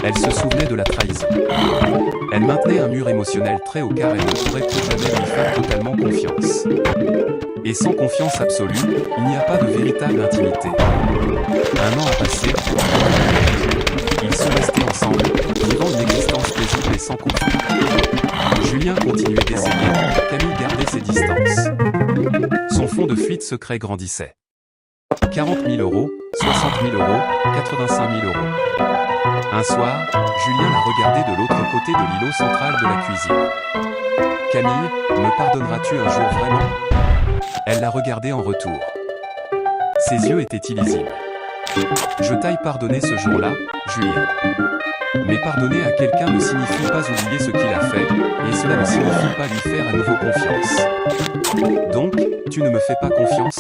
Elle se souvenait de la trahison. Elle maintenait un mur émotionnel très haut car elle ne pourrait plus jamais lui faire totalement confiance. Et sans confiance absolue, il n'y a pas de véritable intimité. Un an a passé, ils sont restés ensemble, vivant une existence paisible et sans conflit. Julien continuait d'essayer, Camille gardait ses distances. Son fond de fuite secret grandissait. 40 000 euros, 60 000 euros, 85 000 euros. Un soir, Julien l'a regardé de l'autre côté de l'îlot central de la cuisine. Camille, me pardonneras-tu un jour vraiment? Elle l'a regardé en retour. Ses yeux étaient illisibles. Je t'aille pardonné ce jour-là, Julien. Mais pardonner à quelqu'un ne signifie pas oublier ce qu'il a fait, et cela ne signifie pas lui faire à nouveau confiance. Donc, tu ne me fais pas confiance?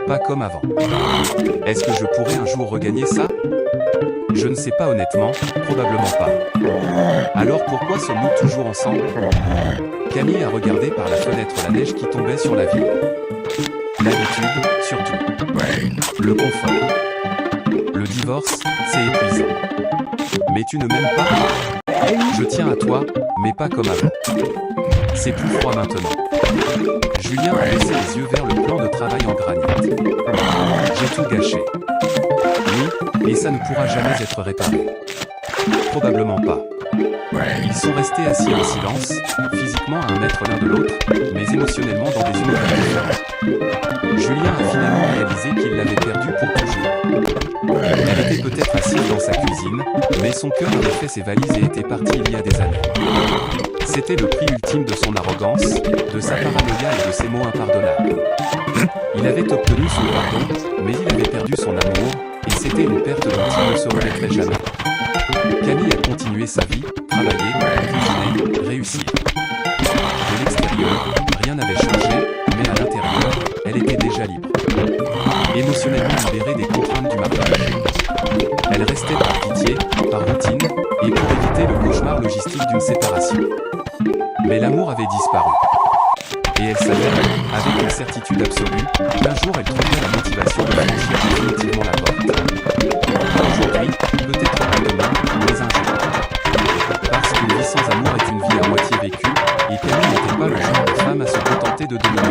Pas comme avant. Est-ce que je pourrais un jour regagner ça? Je ne sais pas honnêtement, probablement pas. Alors pourquoi sommes-nous toujours ensemble? Camille a regardé par la fenêtre la neige qui tombait sur la ville. L'habitude, surtout. Le confort. Le divorce, c'est épuisant. Mais tu ne m'aimes pas? Je tiens à toi, mais pas comme avant. C'est plus froid maintenant. Julien a baissé les yeux vers le plan de travail en granit. J'ai tout gâché. Oui, et ça ne pourra jamais être réparé. Probablement pas. Ils sont restés assis en silence, physiquement à 1 mètre l'un de l'autre, mais émotionnellement dans des univers différents. Julien a finalement réalisé qu'il l'avait perdue pour toujours. Elle était peut-être assise dans sa cuisine, mais son cœur avait fait ses valises et était parti il y a des années. C'était le prix ultime de son arrogance, de sa paranoïa et de ses mots impardonnables. Il avait obtenu son pardon, mais il avait perdu son amour, et c'était une perte dont il ne se remettrait jamais. Camille a continué sa vie, travaillé, cuisiner, réussir. De l'extérieur, rien n'avait changé, mais à l'intérieur, elle était déjà libre. Émotionnellement libérée des contraintes du mariage. Elle restait par pitié, par routine, et pour éviter le cauchemar logistique d'une séparation. Mais l'amour avait disparu. Et elle savait, avec une certitude absolue, qu'un jour elle trouverait la motivation de franchir définitivement la porte. Pas aujourd'hui, peut-être pas demain, mais un jour. Parce qu'une vie sans amour est une vie à moitié vécue, et Camille n'était pas le genre de femme à se contenter de demeurer